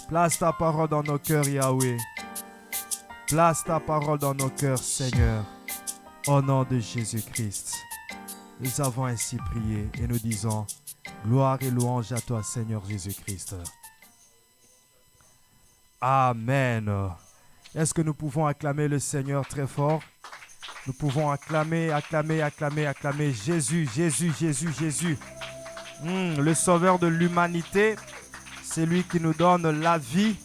Place ta parole dans nos cœurs, Yahweh. Place ta parole dans nos cœurs, Seigneur. Au nom de Jésus-Christ. Nous avons ainsi prié et nous disons gloire et louange à toi, Seigneur Jésus-Christ. Amen. Est-ce que nous pouvons acclamer le Seigneur très fort? Nous pouvons acclamer Jésus, Jésus, Jésus, Jésus. Le sauveur de l'humanité, c'est lui qui nous donne la vie,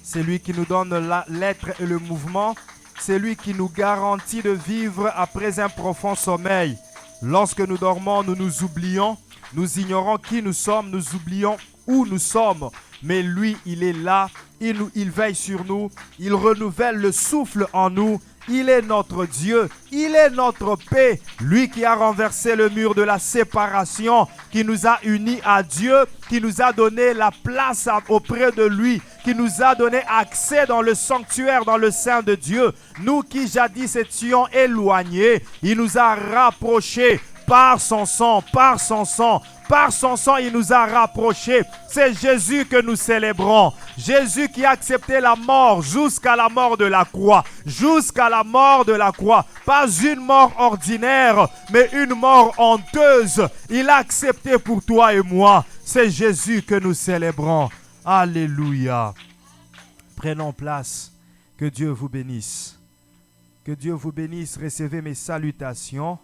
c'est lui qui nous donne l'être et le mouvement, c'est lui qui nous garantit de vivre après un profond sommeil. Lorsque nous dormons, nous nous oublions, nous ignorons qui nous sommes, nous oublions où nous sommes. Mais lui, il est là, il veille sur nous, il renouvelle le souffle en nous. Il est notre Dieu, il est notre paix, lui qui a renversé le mur de la séparation, qui nous a unis à Dieu, qui nous a donné la place auprès de lui, qui nous a donné accès dans le sanctuaire, dans le sein de Dieu. Nous qui jadis étions éloignés, il nous a rapprochés par son sang, par son sang. Par son sang, il nous a rapprochés. C'est Jésus que nous célébrons. Jésus qui a accepté la mort jusqu'à la mort de la croix. Jusqu'à la mort de la croix. Pas une mort ordinaire, mais une mort honteuse. Il a accepté pour toi et moi. C'est Jésus que nous célébrons. Alléluia. Prenons place. Que Dieu vous bénisse. Que Dieu vous bénisse. Recevez mes salutations.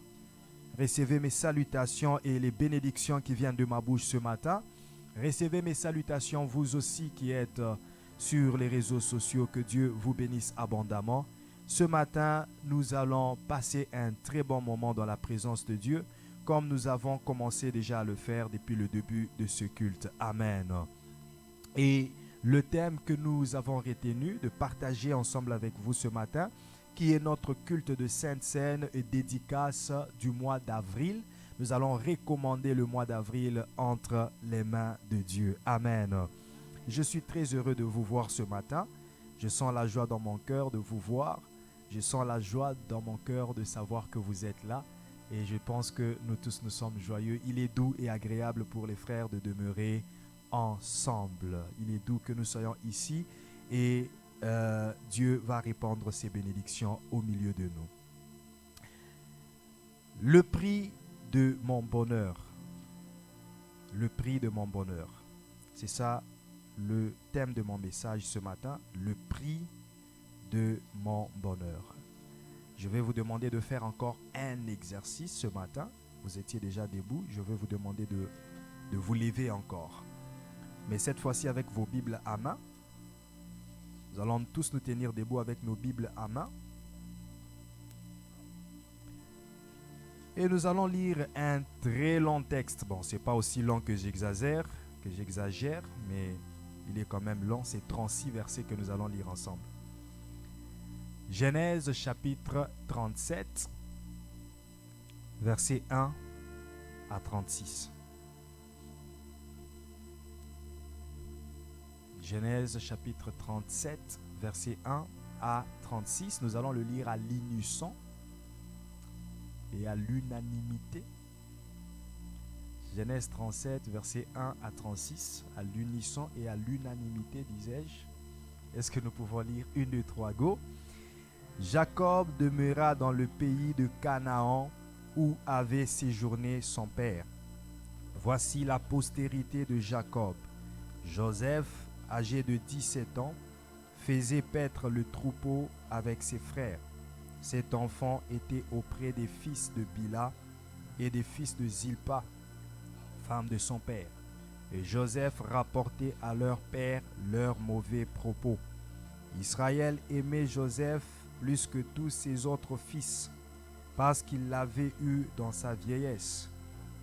Recevez mes salutations et les bénédictions qui viennent de ma bouche ce matin. Recevez mes salutations, vous aussi qui êtes sur les réseaux sociaux. Que Dieu vous bénisse abondamment. Ce matin, nous allons passer un très bon moment dans la présence de Dieu, comme nous avons commencé déjà à le faire depuis le début de ce culte. Amen. Et le thème que nous avons retenu de partager ensemble avec vous ce matin, qui est notre culte de Sainte Seine et dédicace du mois d'avril. Nous allons recommander le mois d'avril entre les mains de Dieu. Amen. Je suis très heureux de vous voir ce matin. Je sens la joie dans mon cœur de vous voir. Je sens la joie dans mon cœur de savoir que vous êtes là. Et je pense que nous tous nous sommes joyeux. Il est doux et agréable pour les frères de demeurer ensemble. Il est doux que nous soyons ici et Dieu va répandre ses bénédictions au milieu de nous. Le prix de mon bonheur. Le prix de mon bonheur. C'est ça le thème de mon message ce matin. Le prix de mon bonheur. Je vais vous demander de faire encore un exercice ce matin. Vous étiez déjà debout. Je vais vous demander de vous lever encore. Mais cette fois-ci avec vos Bibles à main. Nous allons tous nous tenir debout avec nos Bibles à main. Et nous allons lire un très long texte. Bon, ce n'est pas aussi long que j'exagère, mais il est quand même long. C'est 36 versets que nous allons lire ensemble. Genèse chapitre 37, versets 1 à 36. Genèse chapitre 37, versets 1 à 36. Nous allons le lire à l'unisson et à l'unanimité. Genèse 37, versets 1 à 36, à l'unisson et à l'unanimité, disais-je. Est-ce que nous pouvons lire 1, 2, 3, go. Jacob demeura dans le pays de Canaan où avait séjourné son père. Voici la postérité de Jacob. Joseph, âgé de 17 ans, faisait paître le troupeau avec ses frères. Cet enfant était auprès des fils de Bila et des fils de Zilpa, femme de son père. Et Joseph rapportait à leur père leurs mauvais propos. Israël aimait Joseph plus que tous ses autres fils, parce qu'il l'avait eu dans sa vieillesse.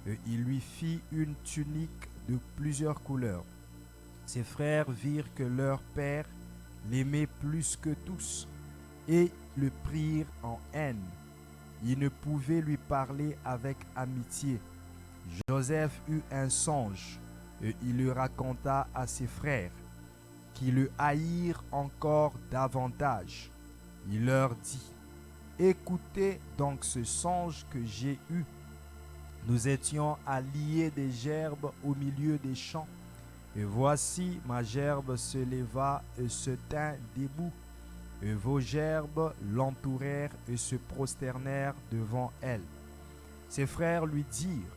Et il lui fit une tunique de plusieurs couleurs. Ses frères virent que leur père l'aimait plus que tous et le prirent en haine. Ils ne pouvaient lui parler avec amitié. Joseph eut un songe et il le raconta à ses frères, qui le haïrent encore davantage. Il leur dit: écoutez donc ce songe que j'ai eu. Nous étions à lier des gerbes au milieu des champs. Et voici ma gerbe se leva et se tint debout. Et vos gerbes l'entourèrent et se prosternèrent devant elle. Ses frères lui dirent,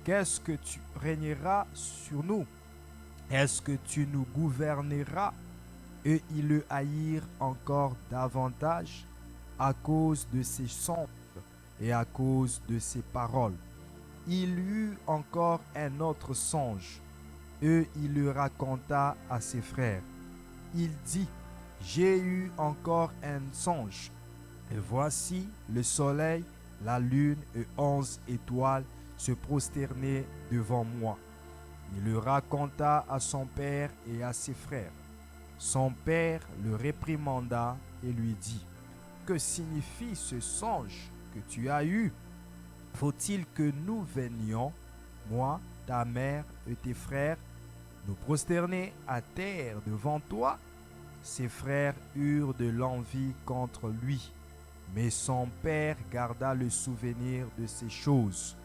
qu'est-ce que tu régneras sur nous? Est-ce que tu nous gouverneras? Et ils le haïrent encore davantage à cause de ses songes et à cause de ses paroles. Il eut encore un autre songe, et il le raconta à ses frères. Il dit, j'ai eu encore un songe, et voici le soleil, la lune et 11 étoiles se prosternaient devant moi. Il le raconta à son père et à ses frères. Son père le réprimanda et lui dit, que signifie ce songe que tu as eu? Faut-il que nous venions, moi, ta mère et tes frères, nous prosterner à terre devant toi? Ses frères eurent de l'envie contre lui, mais son père garda le souvenir de ces choses.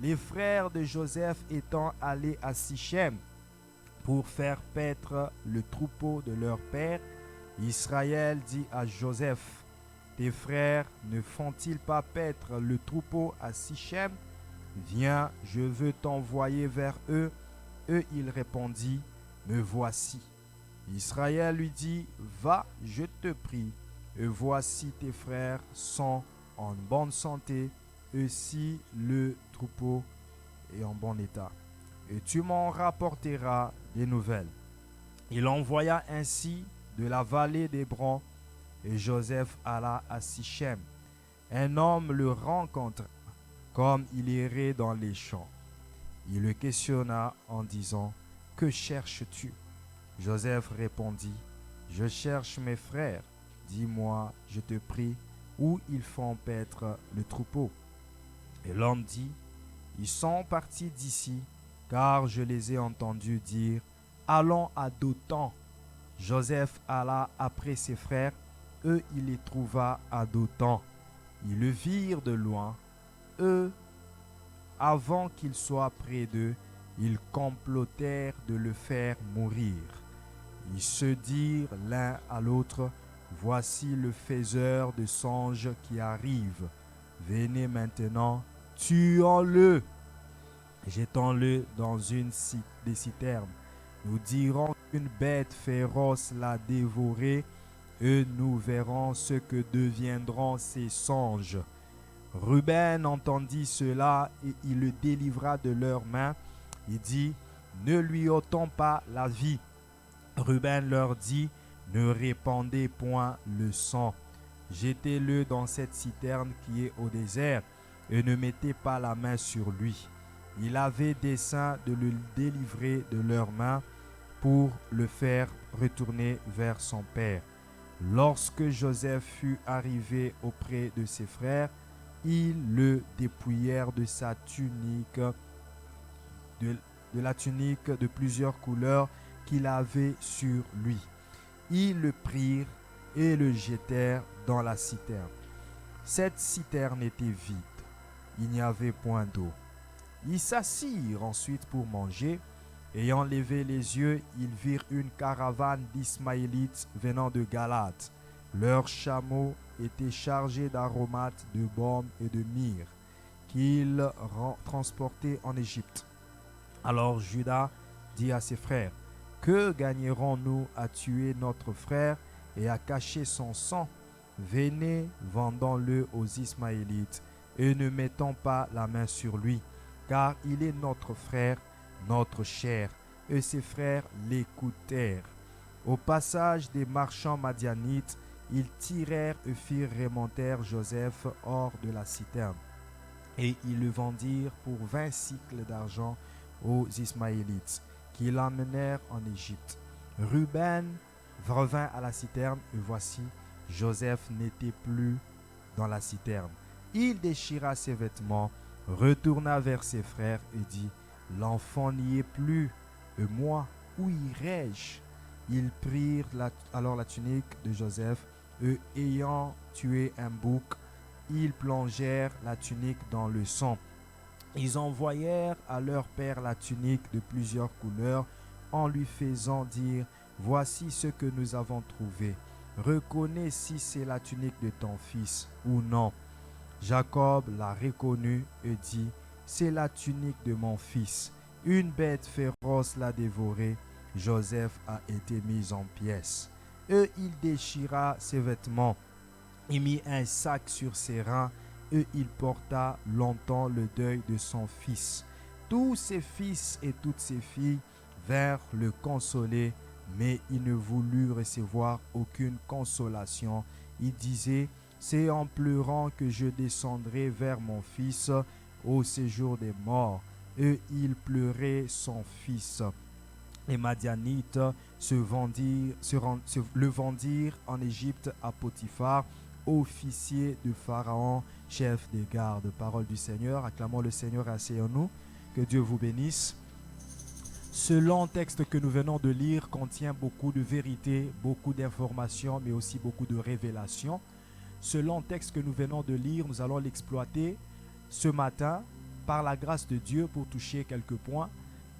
Les frères de Joseph étant allés à Sichem pour faire paître le troupeau de leur père, Israël dit à Joseph, tes frères ne font-ils pas paître le troupeau à Sichem? Viens, je veux t'envoyer vers eux. Et il répondit, me voici. Israël lui dit, va, je te prie, et voici tes frères sont en bonne santé, et si le troupeau est en bon état. Et tu m'en rapporteras des nouvelles. Il envoya ainsi de la vallée d'Hébron, et Joseph alla à Sichem. Un homme le rencontra, comme il errait dans les champs. Il le questionna en disant, que cherches-tu? Joseph répondit, je cherche mes frères. Dis-moi, je te prie, où ils font paître le troupeau. Et l'homme dit, ils sont partis d'ici, car je les ai entendus dire, allons à Dothan. Joseph alla après ses frères, eux il les trouva à Dothan. Ils le virent de loin, eux, avant qu'il soit près d'eux, ils complotèrent de le faire mourir. Ils se dirent l'un à l'autre, voici le faiseur de songes qui arrive. Venez maintenant, tuons-le, jetons-le dans une des citernes. Nous dirons qu'une bête féroce l'a dévoré, et nous verrons ce que deviendront ces songes. Ruben entendit cela et il le délivra de leurs mains. Il dit, ne lui ôtons pas la vie. Ruben leur dit, ne répandez point le sang. Jetez-le dans cette citerne qui est au désert et ne mettez pas la main sur lui. Il avait dessein de le délivrer de leurs mains pour le faire retourner vers son père. Lorsque Joseph fut arrivé auprès de ses frères, ils le dépouillèrent de sa tunique, de la tunique de plusieurs couleurs qu'il avait sur lui. Ils le prirent et le jetèrent dans la citerne. Cette citerne était vide, il n'y avait point d'eau. Ils s'assirent ensuite pour manger. Ayant levé les yeux, ils virent une caravane d'Ismaélites venant de Galate. Leurs chameaux étaient chargés d'aromates, de baume et de myrrhe qu'ils transportaient en Égypte. Alors Judas dit à ses frères, que gagnerons-nous à tuer notre frère et à cacher son sang? Venez, vendons-le aux Ismaélites et ne mettons pas la main sur lui, car il est notre frère, notre chair. Et ses frères l'écoutèrent. Au passage des marchands madianites, ils tirèrent et firent remonter Joseph hors de la citerne. Et ils le vendirent pour 20 cycles d'argent aux Ismaélites, qui l'emmenèrent en Égypte. Ruben revint à la citerne, et voici, Joseph n'était plus dans la citerne. Il déchira ses vêtements, retourna vers ses frères et dit, l'enfant n'y est plus, et moi, où irai-je? Ils prirent alors la tunique de Joseph, et ayant tué un bouc, ils plongèrent la tunique dans le sang. Ils envoyèrent à leur père la tunique de plusieurs couleurs, en lui faisant dire, voici ce que nous avons trouvé. Reconnais si c'est la tunique de ton fils ou non. Jacob l'a reconnu et dit, c'est la tunique de mon fils. Une bête féroce l'a dévoré. Joseph a été mis en pièces. Et il déchira ses vêtements. Il mit un sac sur ses reins et il porta longtemps le deuil de son fils. Tous ses fils et toutes ses filles vinrent le consoler, mais il ne voulut recevoir aucune consolation. Il disait, c'est en pleurant que je descendrai vers mon fils au séjour des morts. Et il pleurait son fils. Les Madianites le vendirent en Égypte à Potiphar, officier de Pharaon, chef des gardes. Parole du Seigneur, acclamons le Seigneur et asseyons-nous. Que Dieu vous bénisse. Ce long texte que nous venons de lire contient beaucoup de vérités, beaucoup d'informations, mais aussi beaucoup de révélations. Ce long texte que nous venons de lire, nous allons l'exploiter ce matin par la grâce de Dieu pour toucher quelques points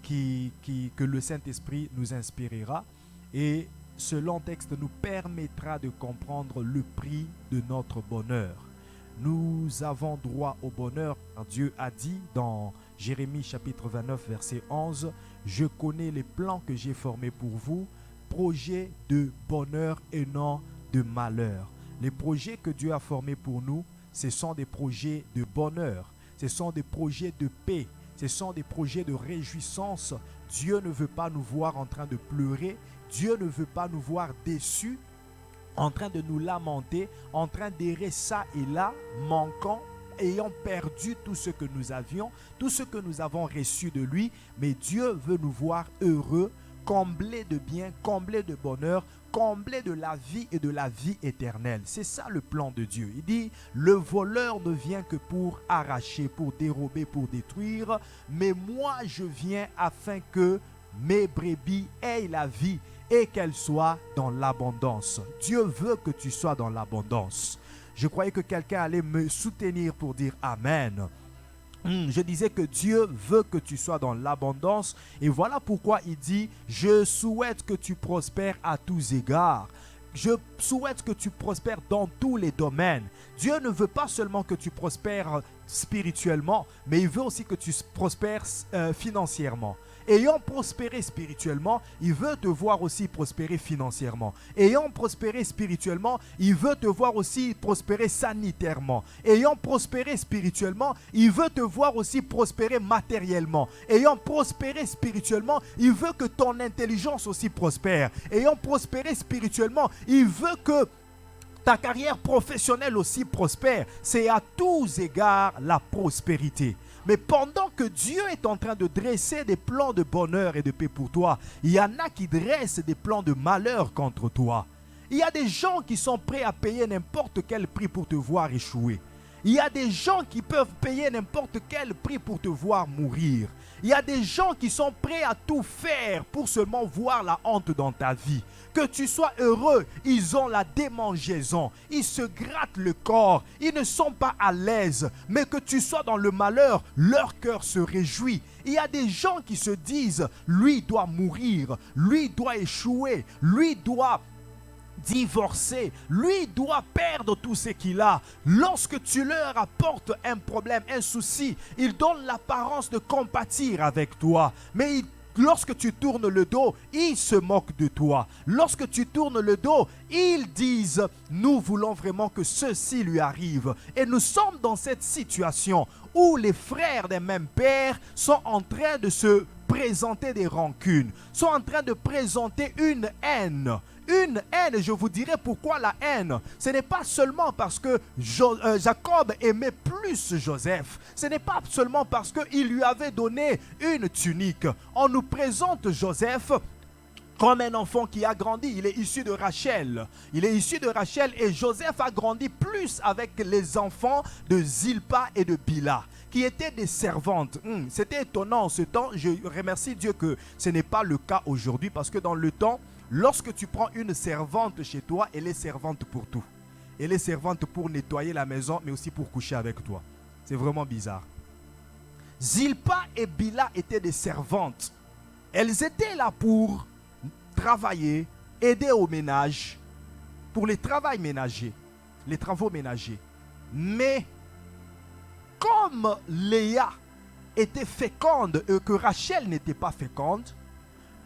que le Saint-Esprit nous inspirera. Et ce long texte nous permettra de comprendre le prix de notre bonheur. Nous avons droit au bonheur. Dieu a dit dans Jérémie chapitre 29 verset 11, « Je connais les plans que j'ai formés pour vous, projets de bonheur et non de malheur. » Les projets que Dieu a formés pour nous, ce sont des projets de bonheur, ce sont des projets de paix, ce sont des projets de réjouissance. Dieu ne veut pas nous voir en train de pleurer, Dieu ne veut pas nous voir déçus, en train de nous lamenter, en train d'errer ça et là, manquant, ayant perdu tout ce que nous avions, tout ce que nous avons reçu de lui. Mais Dieu veut nous voir heureux, comblés de bien, comblés de bonheur, comblés de la vie et de la vie éternelle. C'est ça le plan de Dieu. Il dit, le voleur ne vient que pour arracher, pour dérober, pour détruire. Mais moi, je viens afin que mes brebis aient la vie et qu'elles soient dans l'abondance. Dieu veut que tu sois dans l'abondance. Je croyais que quelqu'un allait me soutenir pour dire Amen. Je disais que Dieu veut que tu sois dans l'abondance. Et voilà pourquoi il dit, je souhaite que tu prospères à tous égards. Je souhaite que tu prospères dans tous les domaines. Dieu ne veut pas seulement que tu prospères spirituellement, mais il veut aussi que tu prospères financièrement. Ayant prospéré spirituellement, il veut te voir aussi prospérer financièrement. Ayant prospéré spirituellement, il veut te voir aussi prospérer sanitairement. Ayant prospéré spirituellement, il veut te voir aussi prospérer matériellement. Ayant prospéré spirituellement, il veut que ton intelligence aussi prospère. Ayant prospéré spirituellement, il veut que ta carrière professionnelle aussi prospère. C'est à tous égards la prospérité. Mais pendant que Dieu est en train de dresser des plans de bonheur et de paix pour toi, il y en a qui dressent des plans de malheur contre toi. Il y a des gens qui sont prêts à payer n'importe quel prix pour te voir échouer. Il y a des gens qui peuvent payer n'importe quel prix pour te voir mourir. Il y a des gens qui sont prêts à tout faire pour seulement voir la honte dans ta vie. Que tu sois heureux, ils ont la démangeaison. Ils se grattent le corps. Ils ne sont pas à l'aise. Mais que tu sois dans le malheur, leur cœur se réjouit. Il y a des gens qui se disent, lui doit mourir, lui doit échouer, lui doit divorcer, lui doit perdre tout ce qu'il a. Lorsque tu leur apportes un problème, un souci, ils donnent l'apparence de compatir avec toi, mais lorsque tu tournes le dos, ils se moquent de toi. Lorsque tu tournes le dos, ils disent, nous voulons vraiment que ceci lui arrive. Et nous sommes dans cette situation où les frères d'un même père sont en train de se présenter des rancunes, sont en train de présenter une haine. Une haine, je vous dirai pourquoi la haine. Ce n'est pas seulement parce que Jacob aimait plus Joseph. Ce n'est pas seulement parce qu'il lui avait donné une tunique. On nous présente Joseph comme un enfant qui a grandi. Il est issu de Rachel. Il est issu de Rachel et Joseph a grandi plus avec les enfants de Zilpa et de Bila, qui étaient des servantes. C'était étonnant en ce temps. Je remercie Dieu que ce n'est pas le cas aujourd'hui, parce que dans le temps, lorsque tu prends une servante chez toi, elle est servante pour tout. Elle est servante pour nettoyer la maison, mais aussi pour coucher avec toi. C'est vraiment bizarre. Zilpa et Bila étaient des servantes. Elles étaient là pour travailler, aider au ménage, pour les travaux ménagers. Mais comme Léa était féconde et que Rachel n'était pas féconde,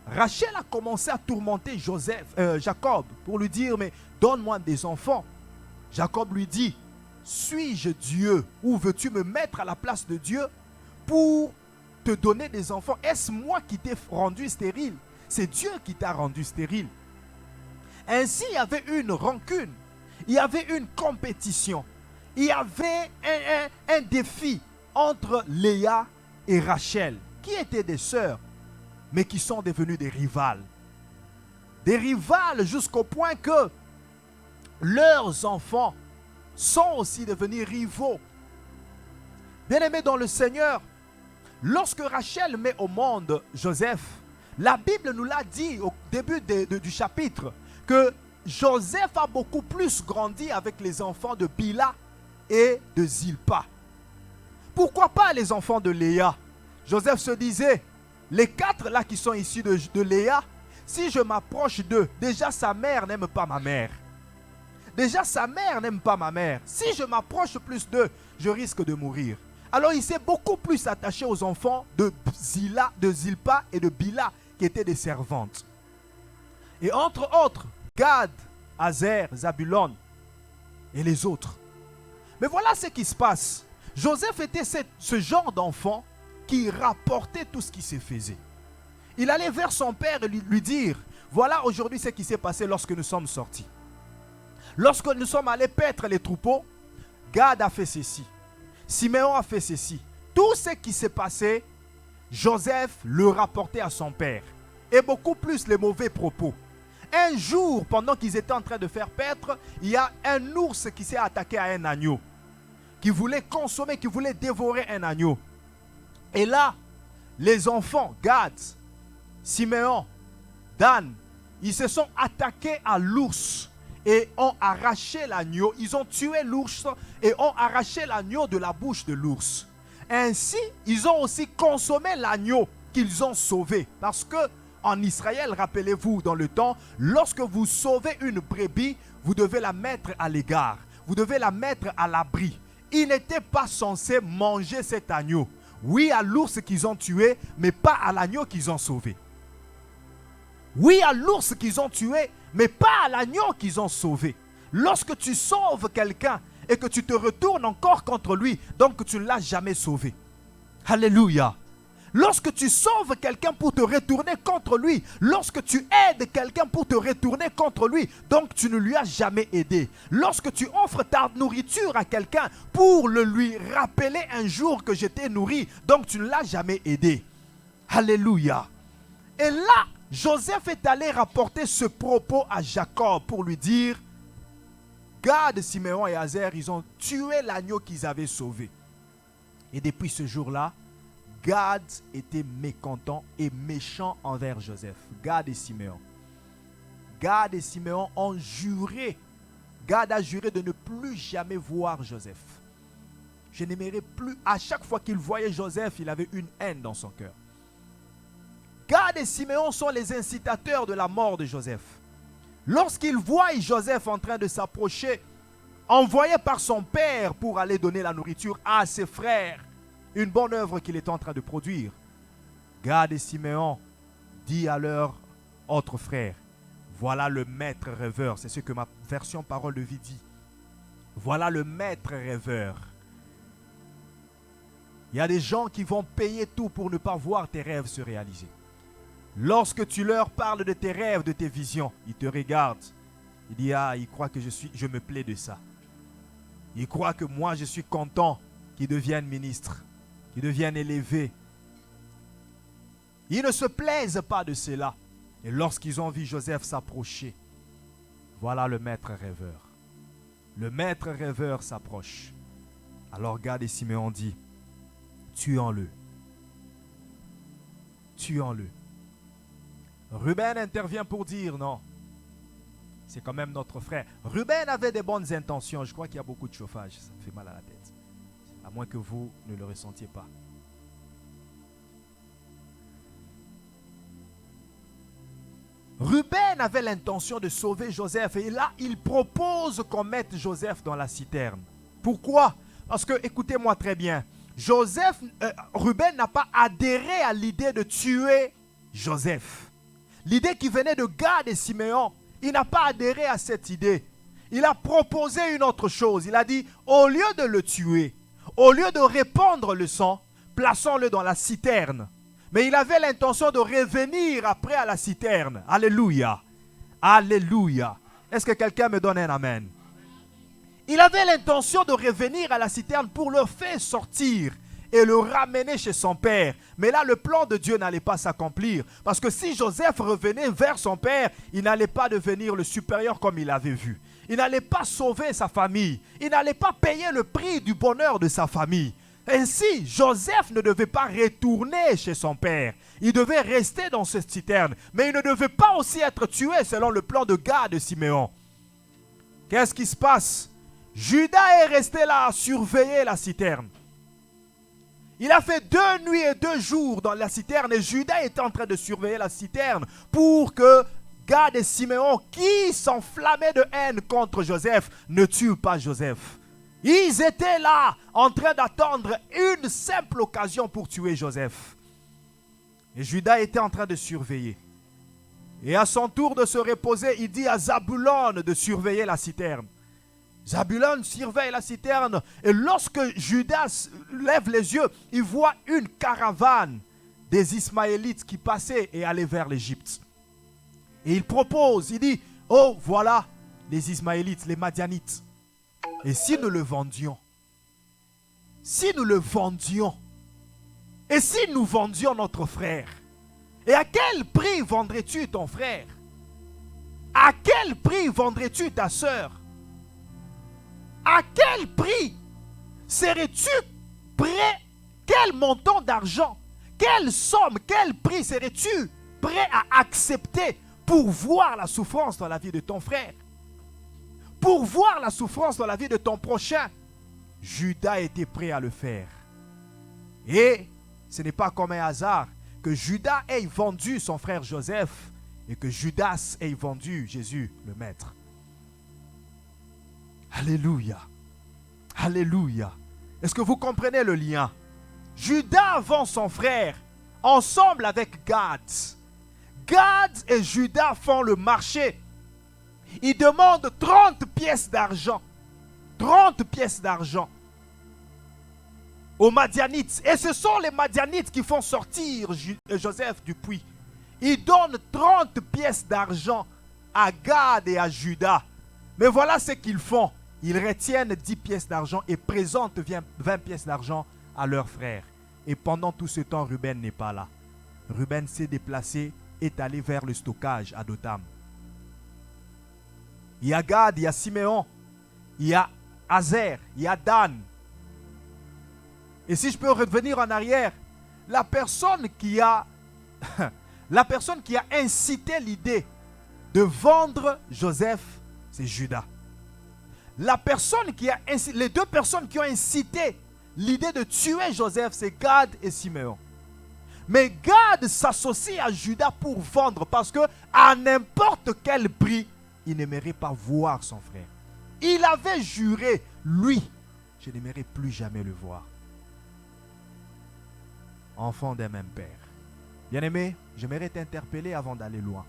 Rachel a commencé à tourmenter Jacob pour lui dire, mais donne-moi des enfants. Jacob lui dit, suis-je Dieu ou veux-tu me mettre à la place de Dieu pour te donner des enfants? Est-ce moi qui t'ai rendu stérile? C'est Dieu qui t'a rendu stérile. Ainsi, il y avait une rancune, il y avait une compétition, il y avait un défi entre Léa et Rachel, qui étaient des sœurs, mais qui sont devenues des rivales. Des rivales jusqu'au point que leurs enfants sont aussi devenus rivaux. Bien-aimés dans le Seigneur, lorsque Rachel met au monde Joseph, la Bible nous l'a dit au début du chapitre que Joseph a beaucoup plus grandi avec les enfants de Bila et de Zilpa. Pourquoi pas les enfants de Léa? Joseph se disait, les 4 là qui sont issus de Léa, si je m'approche d'eux, déjà sa mère n'aime pas ma mère. Déjà sa mère n'aime pas ma mère. Si je m'approche plus d'eux, je risque de mourir. Alors il s'est beaucoup plus attaché aux enfants de Zilpa et de Bila, qui étaient des servantes. Et entre autres, Gad, Azer, Zabulon et les autres. Mais voilà ce qui se passe. Joseph était ce genre d'enfant qui rapportait tout ce qui se faisait. Il allait vers son père et lui dire, voilà aujourd'hui ce qui s'est passé lorsque nous sommes sortis. Lorsque nous sommes allés paître les troupeaux, Gad a fait ceci. Siméon a fait ceci. Tout ce qui s'est passé, Joseph le rapportait à son père. Et beaucoup plus les mauvais propos. Un jour, pendant qu'ils étaient en train de faire paître, il y a un ours qui s'est attaqué à un agneau. Qui voulait consommer, qui voulait dévorer un agneau. Et là, les enfants, Gad, Siméon, Dan, ils se sont attaqués à l'ours et ont arraché l'agneau. Ils ont tué l'ours et ont arraché l'agneau de la bouche de l'ours. Ainsi, ils ont aussi consommé l'agneau qu'ils ont sauvé. Parce que en Israël, rappelez-vous, dans le temps, lorsque vous sauvez une brebis, vous devez la mettre à l'égard. Vous devez la mettre à l'abri. Ils n'étaient pas censés manger cet agneau. Oui, à l'ours qu'ils ont tué, mais pas à l'agneau qu'ils ont sauvé. Oui, à l'ours qu'ils ont tué, mais pas à l'agneau qu'ils ont sauvé. Lorsque tu sauves quelqu'un et que tu te retournes encore contre lui, donc tu ne l'as jamais sauvé. Alléluia. Lorsque tu sauves quelqu'un pour te retourner contre lui, lorsque tu aides quelqu'un pour te retourner contre lui, donc tu ne lui as jamais aidé. Lorsque tu offres ta nourriture à quelqu'un pour lui rappeler un jour que je t'ai nourri, donc tu ne l'as jamais aidé. Alléluia. Et là, Joseph est allé rapporter ce propos à Jacob pour lui dire, Gad, Siméon et Azer, ils ont tué l'agneau qu'ils avaient sauvé. Et depuis ce jour-là, Gad était mécontent et méchant envers Joseph. Gad et Siméon. Gad et Siméon ont juré. Gad a juré de ne plus jamais voir Joseph. Je n'aimerais plus. À chaque fois qu'il voyait Joseph, il avait une haine dans son cœur. Gad et Siméon sont les incitateurs de la mort de Joseph. Lorsqu'ils voient Joseph en train de s'approcher, envoyé par son père pour aller donner la nourriture à ses frères, une bonne œuvre qu'il est en train de produire, Gad et Siméon dit à leur autre frère, voilà le maître rêveur, c'est ce que ma version parole de vie dit. Voilà le maître rêveur. Il y a des gens qui vont payer tout pour ne pas voir tes rêves se réaliser. Lorsque tu leur parles de tes rêves, de tes visions, ils te regardent. Ils disent, ah, ils croient que je me plais de ça. Ils croient que moi, je suis content qu'ils deviennent ministres, qu'ils deviennent élevés. Ils ne se plaisent pas de cela. Et lorsqu'ils ont vu Joseph s'approcher, voilà le maître rêveur. Le maître rêveur s'approche. Alors Gad et Siméon dit, tuons-le. Tuons-le. Ruben intervient pour dire non. C'est quand même notre frère. Ruben avait des bonnes intentions. Je crois qu'il y a beaucoup de chauffage. Ça me fait mal à la tête. À moins que vous ne le ressentiez pas. Ruben avait l'intention de sauver Joseph et là, il propose qu'on mette Joseph dans la citerne. Pourquoi? Parce que, écoutez-moi très bien, Ruben n'a pas adhéré à l'idée de tuer Joseph. L'idée qui venait de Gad et Siméon, il n'a pas adhéré à cette idée. Il a proposé une autre chose. Il a dit, au lieu de le tuer, au lieu de répandre le sang, plaçons-le dans la citerne. Mais il avait l'intention de revenir après à la citerne. Alléluia. Alléluia. Est-ce que quelqu'un me donne un amen? Il avait l'intention de revenir à la citerne pour le faire sortir et le ramener chez son père. Mais là, le plan de Dieu n'allait pas s'accomplir. Parce que si Joseph revenait vers son père, il n'allait pas devenir le supérieur comme il avait vu. Il n'allait pas sauver sa famille. Il n'allait pas payer le prix du bonheur de sa famille. Ainsi, Joseph ne devait pas retourner chez son père. Il devait rester dans cette citerne. Mais il ne devait pas aussi être tué selon le plan de Gad de Siméon. Qu'est-ce qui se passe? Judas est resté là à surveiller la citerne. Il a fait 2 nuits et 2 jours dans la citerne et Judas était en train de surveiller la citerne pour que Gad et Siméon, qui s'enflammaient de haine contre Joseph, ne tuent pas Joseph. Ils étaient là en train d'attendre une simple occasion pour tuer Joseph. Et Judas était en train de surveiller. Et à son tour de se reposer, il dit à Zabulon de surveiller la citerne. Zabulon surveille la citerne et lorsque Judas lève les yeux, il voit une caravane des Ismaélites qui passaient et allaient vers l'Égypte. Et il propose, il dit, oh voilà les Ismaélites, les Madianites. Et si nous le vendions? Si nous le vendions? Et si nous vendions notre frère? Et à quel prix vendrais-tu ton frère? À quel prix vendrais-tu ta sœur? À quel prix serais-tu prêt? Quel montant d'argent? Quelle somme? Quel prix serais-tu prêt à accepter pour voir la souffrance dans la vie de ton frère? Pour voir la souffrance dans la vie de ton prochain? Judas était prêt à le faire. Et ce n'est pas comme un hasard que Judas ait vendu son frère Joseph et que Judas ait vendu Jésus le Maître. Alléluia. Alléluia. Est-ce que vous comprenez le lien? Judas vend son frère ensemble avec Gad. Gad et Judas font le marché. Ils demandent 30 pièces d'argent. 30 pièces d'argent aux Madianites. Et ce sont les Madianites qui font sortir Joseph du puits. Ils donnent 30 pièces d'argent à Gad et à Judas. Mais voilà ce qu'ils font. Ils retiennent 10 pièces d'argent et présentent 20 pièces d'argent à leur frère. Et pendant tout ce temps, Ruben n'est pas là. Ruben s'est déplacé, est allé vers le stockage à Dotham. Il y a Gad, il y a Siméon, il y a Azer, il y a Dan. Et si je peux revenir en arrière, la personne qui a incité l'idée de vendre Joseph, c'est Judas. Les 2 personnes qui ont incité l'idée de tuer Joseph, c'est Gad et Siméon. Mais Gad s'associe à Judas pour vendre parce que à n'importe quel prix, il n'aimerait pas voir son frère. Il avait juré, lui, je n'aimerais plus jamais le voir. Enfant d'un même père. Bien-aimé, j'aimerais t'interpeller avant d'aller loin.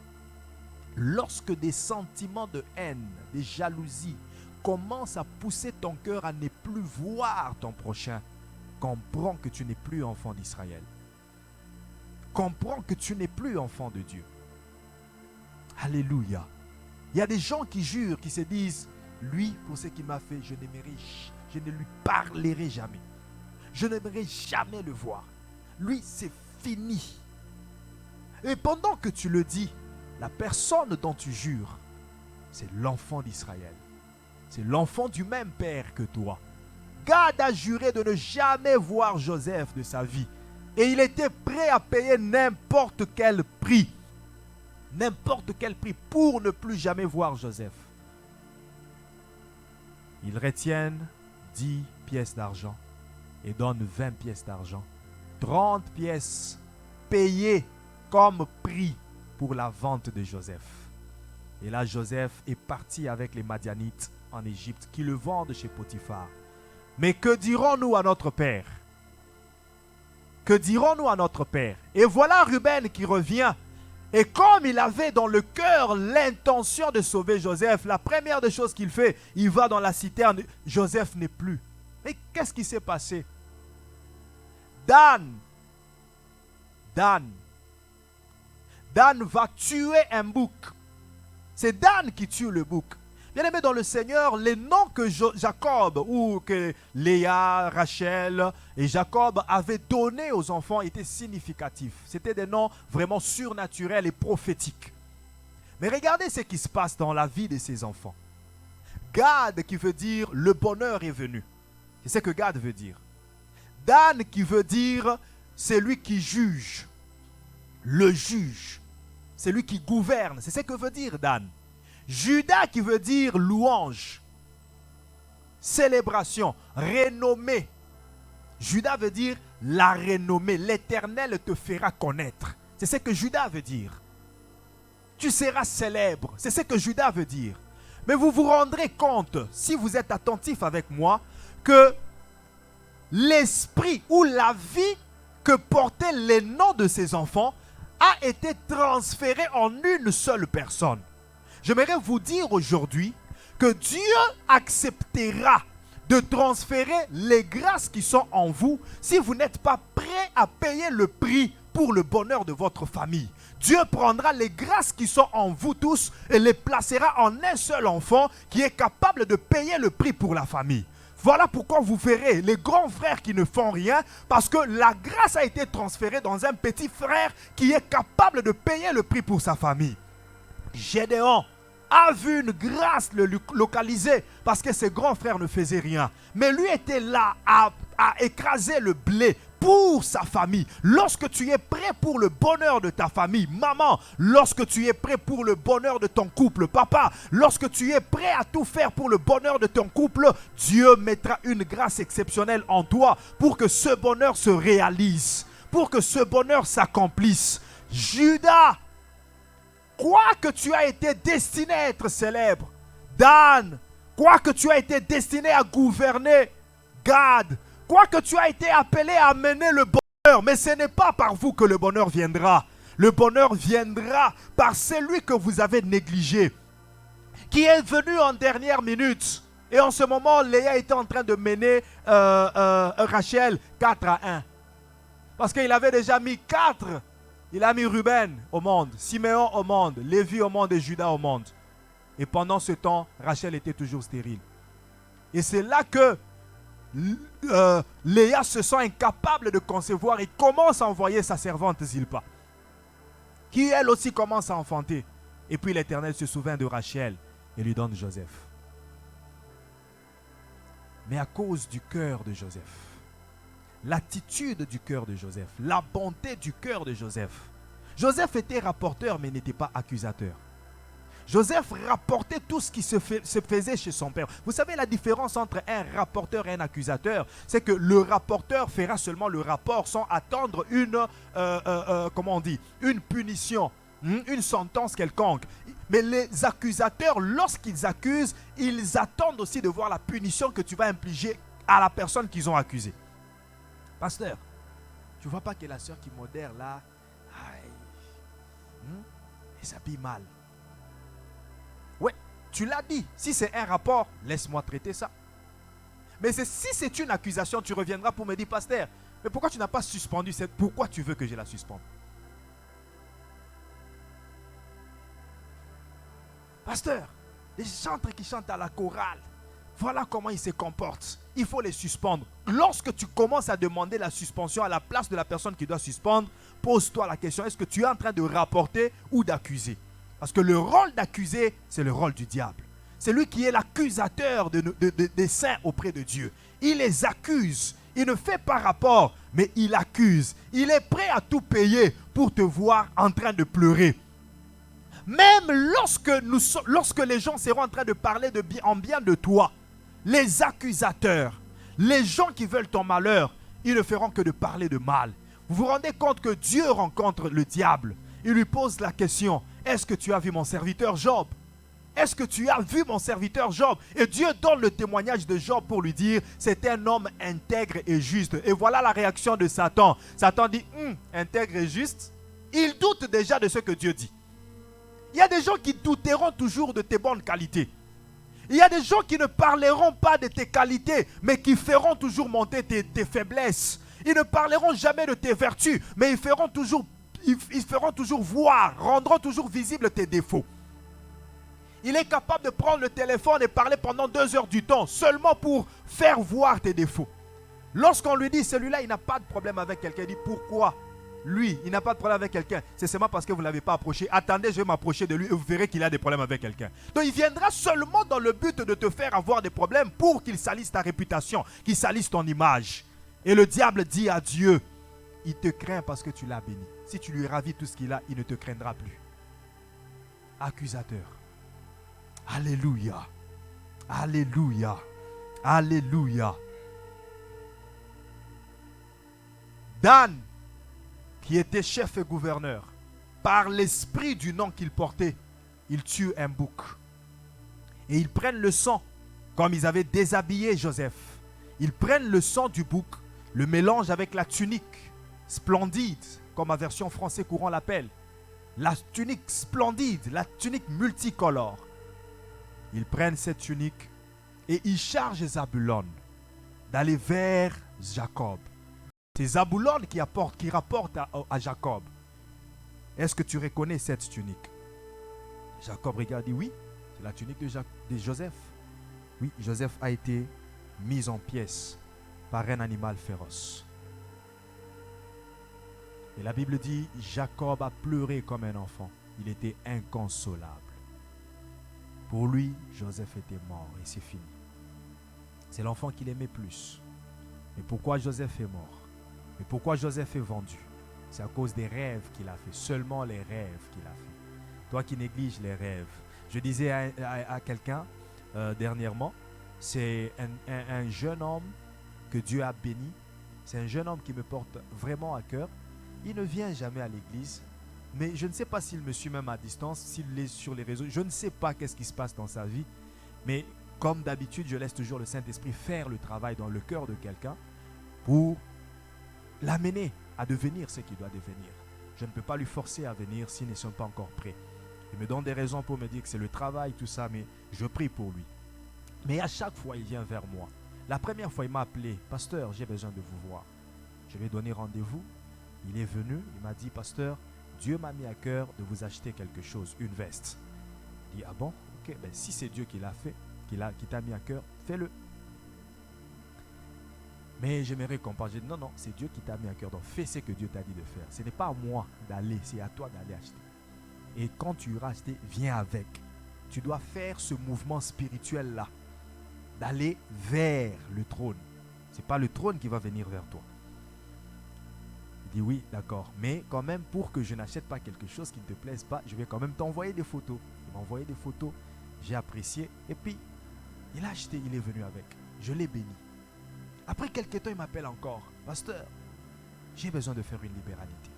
Lorsque des sentiments de haine, des jalousies commencent à pousser ton cœur à ne plus voir ton prochain, comprends que tu n'es plus enfant d'Israël. Comprends que tu n'es plus enfant de Dieu. Alléluia. Il y a des gens qui jurent, qui se disent, lui, pour ce qu'il m'a fait, je ne lui parlerai jamais. Je n'aimerais jamais le voir. Lui, c'est fini. Et pendant que tu le dis, la personne dont tu jures, c'est l'enfant d'Israël. C'est l'enfant du même père que toi. Gad a juré de ne jamais voir Joseph de sa vie. Et il était prêt à payer n'importe quel prix. N'importe quel prix pour ne plus jamais voir Joseph. Ils retiennent 10 pièces d'argent et donnent 20 pièces d'argent. 30 pièces payées comme prix pour la vente de Joseph. Et là, Joseph est parti avec les Madianites en Égypte qui le vendent chez Potiphar. Mais que dirons-nous à notre père? Que dirons-nous à notre père? Et voilà Ruben qui revient. Et comme il avait dans le cœur l'intention de sauver Joseph, la première des choses qu'il fait, il va dans la citerne. Joseph n'est plus. Mais qu'est-ce qui s'est passé? Dan va tuer un bouc. C'est Dan qui tue le bouc. Bien aimé dans le Seigneur, les noms que Jacob ou que Léa, Rachel et Jacob avaient donnés aux enfants étaient significatifs. C'était des noms vraiment surnaturels et prophétiques. Mais regardez ce qui se passe dans la vie de ces enfants. Gad qui veut dire le bonheur est venu. C'est ce que Gad veut dire. Dan qui veut dire c'est lui qui juge. Le juge. C'est lui qui gouverne. C'est ce que veut dire Dan. Judas qui veut dire louange, célébration, renommée. Judas veut dire la renommée. L'Éternel te fera connaître. C'est ce que Judas veut dire. Tu seras célèbre. C'est ce que Judas veut dire. Mais vous vous rendrez compte, si vous êtes attentif avec moi, que l'esprit ou la vie que portaient les noms de ces enfants a été transféré en une seule personne. J'aimerais vous dire aujourd'hui que Dieu acceptera de transférer les grâces qui sont en vous si vous n'êtes pas prêt à payer le prix pour le bonheur de votre famille. Dieu prendra les grâces qui sont en vous tous et les placera en un seul enfant qui est capable de payer le prix pour la famille. Voilà pourquoi vous verrez les grands frères qui ne font rien parce que la grâce a été transférée dans un petit frère qui est capable de payer le prix pour sa famille. Gédéon a vu une grâce le localiser parce que ses grands frères ne faisaient rien. Mais lui était là à écraser le blé pour sa famille. Lorsque tu es prêt pour le bonheur de ta famille, maman, lorsque tu es prêt pour le bonheur de ton couple, papa, lorsque tu es prêt à tout faire pour le bonheur de ton couple, Dieu mettra une grâce exceptionnelle en toi pour que ce bonheur se réalise, pour que ce bonheur s'accomplisse. Judas, quoi que tu as été destiné à être célèbre. Dan, quoi que tu as été destiné à gouverner. Gad, quoi que tu as été appelé à mener le bonheur. Mais ce n'est pas par vous que le bonheur viendra. Le bonheur viendra par celui que vous avez négligé, qui est venu en dernière minute. Et en ce moment, Léa était en train de mener Rachel 4-1. Parce qu'il avait déjà mis 4. Il a mis Ruben au monde, Siméon au monde, Lévi au monde et Judas au monde. Et pendant ce temps, Rachel était toujours stérile. Et c'est là que Léa se sent incapable de concevoir et commence à envoyer sa servante Zilpa, qui elle aussi commence à enfanter. Et puis l'Éternel se souvient de Rachel et lui donne Joseph. Mais à cause du cœur de Joseph, l'attitude du cœur de Joseph, la bonté du cœur de Joseph. Joseph était rapporteur mais n'était pas accusateur. Joseph rapportait tout ce qui se faisait chez son père. Vous savez la différence entre un rapporteur et un accusateur, c'est que le rapporteur fera seulement le rapport sans attendre une punition, une sentence quelconque. Mais les accusateurs, lorsqu'ils accusent, ils attendent aussi de voir la punition que tu vas infliger à la personne qu'ils ont accusée. Pasteur, tu ne vois pas que la soeur qui modère là, elle s'habille mal. Ouais, tu l'as dit. Si c'est un rapport, laisse-moi traiter ça. Mais si c'est une accusation, tu reviendras pour me dire, pasteur, mais pourquoi tu n'as pas suspendu cette... Pourquoi tu veux que je la suspende? Pasteur, les chantres qui chantent à la chorale, voilà comment ils se comportent. Il faut les suspendre. Lorsque tu commences à demander la suspension à la place de la personne qui doit suspendre, pose-toi la question, est-ce que tu es en train de rapporter ou d'accuser? Parce que le rôle d'accuser, c'est le rôle du diable. C'est lui qui est l'accusateur des saints auprès de Dieu. Il les accuse. Il ne fait pas rapport, mais il accuse. Il est prêt à tout payer pour te voir en train de pleurer. Même lorsque les gens seront en train de parler en bien de toi, les accusateurs, les gens qui veulent ton malheur, ils ne feront que de parler de mal. Vous vous rendez compte que Dieu rencontre le diable Il lui pose la question, est-ce que tu as vu mon serviteur Job? Est-ce que tu as vu mon serviteur Job? Et Dieu donne le témoignage de Job pour lui dire, c'est un homme intègre et juste. Et voilà la réaction de Satan. Satan dit, intègre et juste. Il doute déjà de ce que Dieu dit. Il y a des gens qui douteront toujours de tes bonnes qualités. Il y a des gens qui ne parleront pas de tes qualités, mais qui feront toujours monter tes faiblesses. Ils ne parleront jamais de tes vertus, mais ils feront toujours voir, rendront toujours visibles tes défauts. Il est capable de prendre le téléphone et parler pendant 2 heures du temps, seulement pour faire voir tes défauts. Lorsqu'on lui dit, celui-là, il n'a pas de problème avec quelqu'un, il dit, pourquoi? Lui, il n'a pas de problème avec quelqu'un. C'est seulement parce que vous ne l'avez pas approché. Attendez, je vais m'approcher de lui et vous verrez qu'il a des problèmes avec quelqu'un. Donc il viendra seulement dans le but de te faire avoir des problèmes pour qu'il salisse ta réputation, qu'il salisse ton image. Et le diable dit à Dieu, il te craint parce que tu l'as béni. Si tu lui ravis tout ce qu'il a, il ne te craindra plus. Accusateur. Alléluia. Alléluia. Alléluia. Dan, qui était chef et gouverneur, par l'esprit du nom qu'il portait, il tue un bouc. Et ils prennent le sang, comme ils avaient déshabillé Joseph. Ils prennent le sang du bouc, le mélangent avec la tunique splendide, comme ma version français courant l'appelle. La tunique splendide, la tunique multicolore. Ils prennent cette tunique et ils chargent Zabulon d'aller vers Jacob. C'est Zabulon qui rapporte à Jacob. Est-ce que tu reconnais cette tunique? Jacob regarde et dit oui, c'est la tunique de Joseph. Oui, Joseph a été mis en pièces par un animal féroce. Et la Bible dit, Jacob a pleuré comme un enfant. Il était inconsolable. Pour lui, Joseph était mort et c'est fini. C'est l'enfant qu'il aimait plus. Mais pourquoi Joseph est mort? Mais pourquoi Joseph est vendu? C'est à cause des rêves qu'il a fait. Seulement les rêves qu'il a fait. Toi qui négliges les rêves. Je disais à quelqu'un dernièrement, c'est un jeune homme que Dieu a béni. C'est un jeune homme qui me porte vraiment à cœur. Il ne vient jamais à l'église. Mais je ne sais pas s'il me suit même à distance, s'il est sur les réseaux. Je ne sais pas qu'est-ce qui se passe dans sa vie. Mais comme d'habitude, je laisse toujours le Saint-Esprit faire le travail dans le cœur de quelqu'un pour l'amener à devenir ce qu'il doit devenir. Je ne peux pas lui forcer à venir s'ils ne sont pas encore prêts. Il me donne des raisons pour me dire que c'est le travail, tout ça, mais je prie pour lui. Mais à chaque fois, il vient vers moi. La première fois, il m'a appelé, « Pasteur, j'ai besoin de vous voir. » Je lui ai donné rendez-vous. Il est venu, il m'a dit, « Pasteur, Dieu m'a mis à cœur de vous acheter quelque chose, une veste. » Il dit, « Ah bon? Ok, ben, si c'est Dieu qui l'a fait, qui t'a mis à cœur, fais-le. » Mais je me récompense. J'ai dit, non, c'est Dieu qui t'a mis à cœur. Donc fais ce que Dieu t'a dit de faire. Ce n'est pas à moi d'aller, c'est à toi d'aller acheter. Et quand tu iras acheter, viens avec. Tu dois faire ce mouvement spirituel-là. D'aller vers le trône. Ce n'est pas le trône qui va venir vers toi. Il dit oui, d'accord. Mais quand même, pour que je n'achète pas quelque chose qui ne te plaise pas, je vais quand même t'envoyer des photos. Il m'a envoyé des photos. J'ai apprécié. Et puis, il a acheté, il est venu avec. Je l'ai béni. Après quelques temps, il m'appelle encore. « Pasteur, j'ai besoin de faire une libéralité. »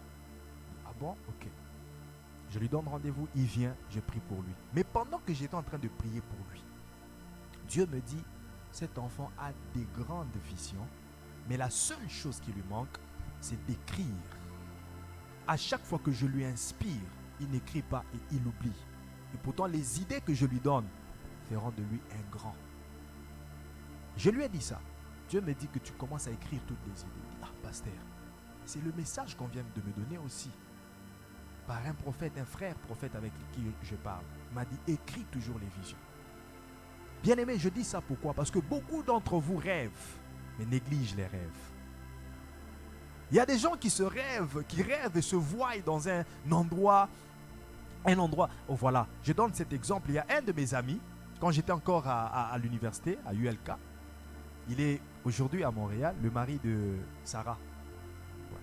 Ah bon? Ok. Je lui donne rendez-vous, il vient, je prie pour lui. Mais pendant que j'étais en train de prier pour lui, Dieu me dit, cet enfant a des grandes visions, mais la seule chose qui lui manque, c'est d'écrire. À chaque fois que je lui inspire, il n'écrit pas et il oublie. Et pourtant, les idées que je lui donne feront de lui un grand. Je lui ai dit ça. Dieu me dit que tu commences à écrire toutes les idées. Il dit, ah, pasteur, c'est le message qu'on vient de me donner aussi. Par un prophète, un frère prophète avec qui je parle. Il m'a dit, écris toujours les visions. Bien aimé, je dis ça pourquoi? Parce que beaucoup d'entre vous rêvent, mais négligent les rêves. Il y a des gens qui rêvent et se voient dans un endroit. Oh voilà, je donne cet exemple. Il y a un de mes amis, quand j'étais encore à l'université, à ULK, il est aujourd'hui à Montréal, le mari de Sarah. Ouais.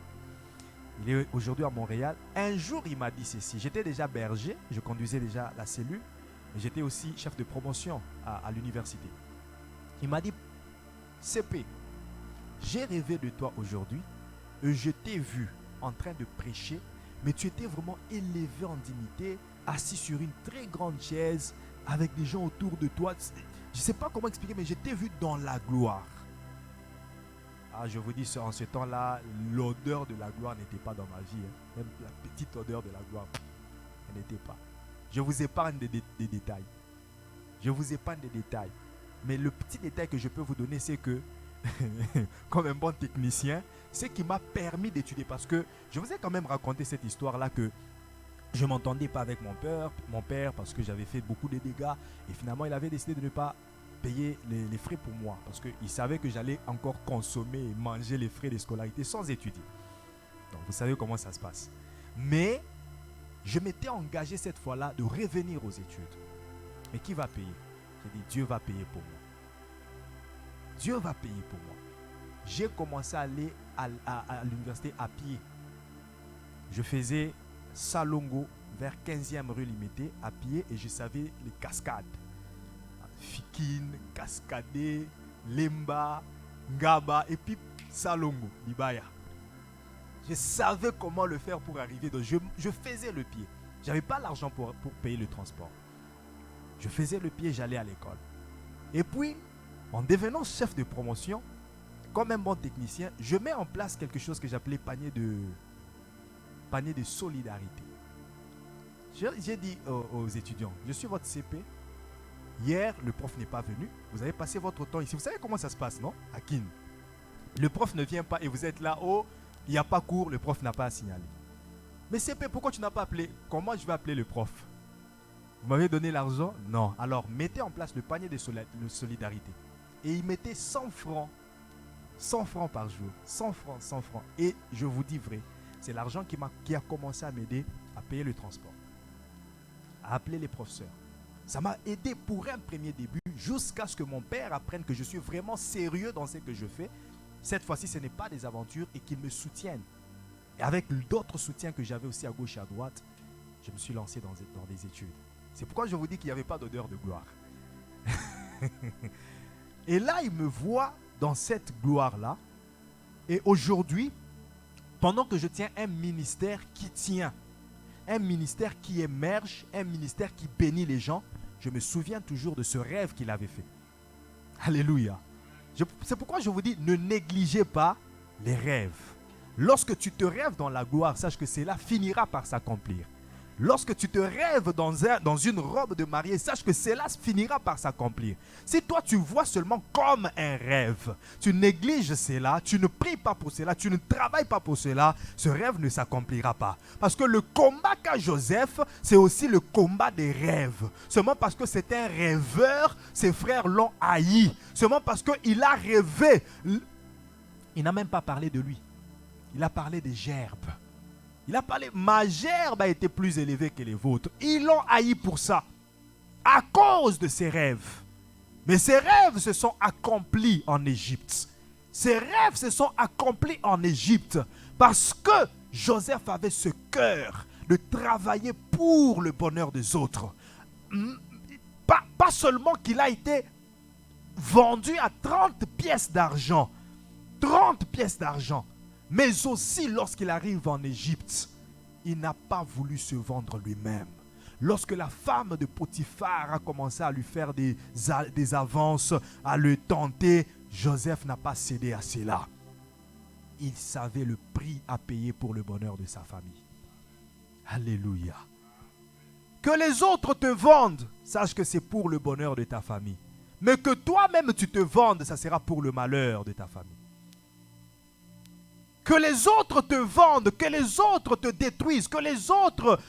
Il est aujourd'hui à Montréal. Un jour, il m'a dit ceci. J'étais déjà berger, je conduisais déjà la cellule, mais j'étais aussi chef de promotion à l'université. Il m'a dit, CP, j'ai rêvé de toi aujourd'hui et je t'ai vu en train de prêcher, mais tu étais vraiment élevé en dignité, assis sur une très grande chaise, avec des gens autour de toi. Je ne sais pas comment expliquer, mais je t'ai vu dans la gloire. Ah, je vous dis, en ce temps-là, l'odeur de la gloire n'était pas dans ma vie. Même la petite odeur de la gloire, elle n'était pas. Je vous épargne des détails. Je vous épargne des détails. Mais le petit détail que je peux vous donner, c'est que, comme un bon technicien, c'est qui m'a permis d'étudier. Parce que je vous ai quand même raconté cette histoire-là que je ne m'entendais pas avec mon père parce que j'avais fait beaucoup de dégâts. Et finalement, il avait décidé de ne pas payer les frais pour moi. Parce qu'il savait que j'allais encore consommer et manger les frais de scolarité sans étudier. Donc, vous savez comment ça se passe. Mais je m'étais engagé cette fois-là de revenir aux études. Mais qui va payer? J'ai dit, Dieu va payer pour moi. Dieu va payer pour moi. J'ai commencé à aller à l'université à pied. Je faisais Salongo vers 15e rue Limitée à pied et je savais les cascades. Fikine, Cascadé, Lemba, Ngaba et puis Salongo, Libaya. Je savais comment le faire pour arriver. Donc je faisais le pied. Je n'avais pas l'argent pour payer le transport. Je faisais le pied, j'allais à l'école. Et puis, en devenant chef de promotion, comme un bon technicien, je mets en place quelque chose que j'appelais panier de solidarité. J'ai dit aux étudiants, je suis votre CP. Hier, le prof n'est pas venu. Vous avez passé votre temps ici. Vous savez comment ça se passe, non? À Kin. Le prof ne vient pas et vous êtes là, oh, il n'y a pas cours, le prof n'a pas à signaler. Mais CP, pourquoi tu n'as pas appelé? Comment je vais appeler le prof? Vous m'avez donné l'argent? Non. Alors, mettez en place le panier de solidarité. Et il mettait 100 francs. 100 francs par jour. 100 francs, 100 francs. Et je vous dis vrai, c'est l'argent qui a commencé à m'aider à payer le transport. À appeler les professeurs. Ça m'a aidé pour un premier début jusqu'à ce que mon père apprenne que je suis vraiment sérieux dans ce que je fais. Cette fois-ci, ce n'est pas des aventures et qu'il me soutienne. Et avec d'autres soutiens que j'avais aussi à gauche et à droite, je me suis lancé dans des études. C'est pourquoi je vous dis qu'il n'y avait pas d'odeur de gloire. Et là, il me voit dans cette gloire-là. Et aujourd'hui, pendant que je tiens un ministère un ministère qui émerge, un ministère qui bénit les gens, je me souviens toujours de ce rêve qu'il avait fait. Alléluia. C'est pourquoi je vous dis, ne négligez pas les rêves. Lorsque tu te rêves dans la gloire, sache que cela finira par s'accomplir. Lorsque tu te rêves dans une robe de mariée, sache que cela finira par s'accomplir. Si toi tu vois seulement comme un rêve, tu négliges cela, tu ne pries pas pour cela, tu ne travailles pas pour cela, ce rêve ne s'accomplira pas. Parce que le combat qu'a Joseph, c'est aussi le combat des rêves. Seulement parce que c'est un rêveur, ses frères l'ont haï. Seulement parce qu'il a rêvé. Il n'a même pas parlé de lui. Il a parlé des gerbes. Il a parlé, ma gerbe a été plus élevée que les vôtres. Ils l'ont haï pour ça, à cause de ses rêves. Mais ses rêves se sont accomplis en Égypte. Ses rêves se sont accomplis en Égypte parce que Joseph avait ce cœur de travailler pour le bonheur des autres. Pas seulement qu'il a été vendu à 30 pièces d'argent. 30 pièces d'argent. Mais aussi, lorsqu'il arrive en Égypte, il n'a pas voulu se vendre lui-même. Lorsque la femme de Potiphar a commencé à lui faire des avances, à le tenter, Joseph n'a pas cédé à cela. Il savait le prix à payer pour le bonheur de sa famille. Alléluia. Que les autres te vendent, sache que c'est pour le bonheur de ta famille. Mais que toi-même tu te vendes, ça sera pour le malheur de ta famille. Que les autres te vendent, que les autres te détruisent, que les autres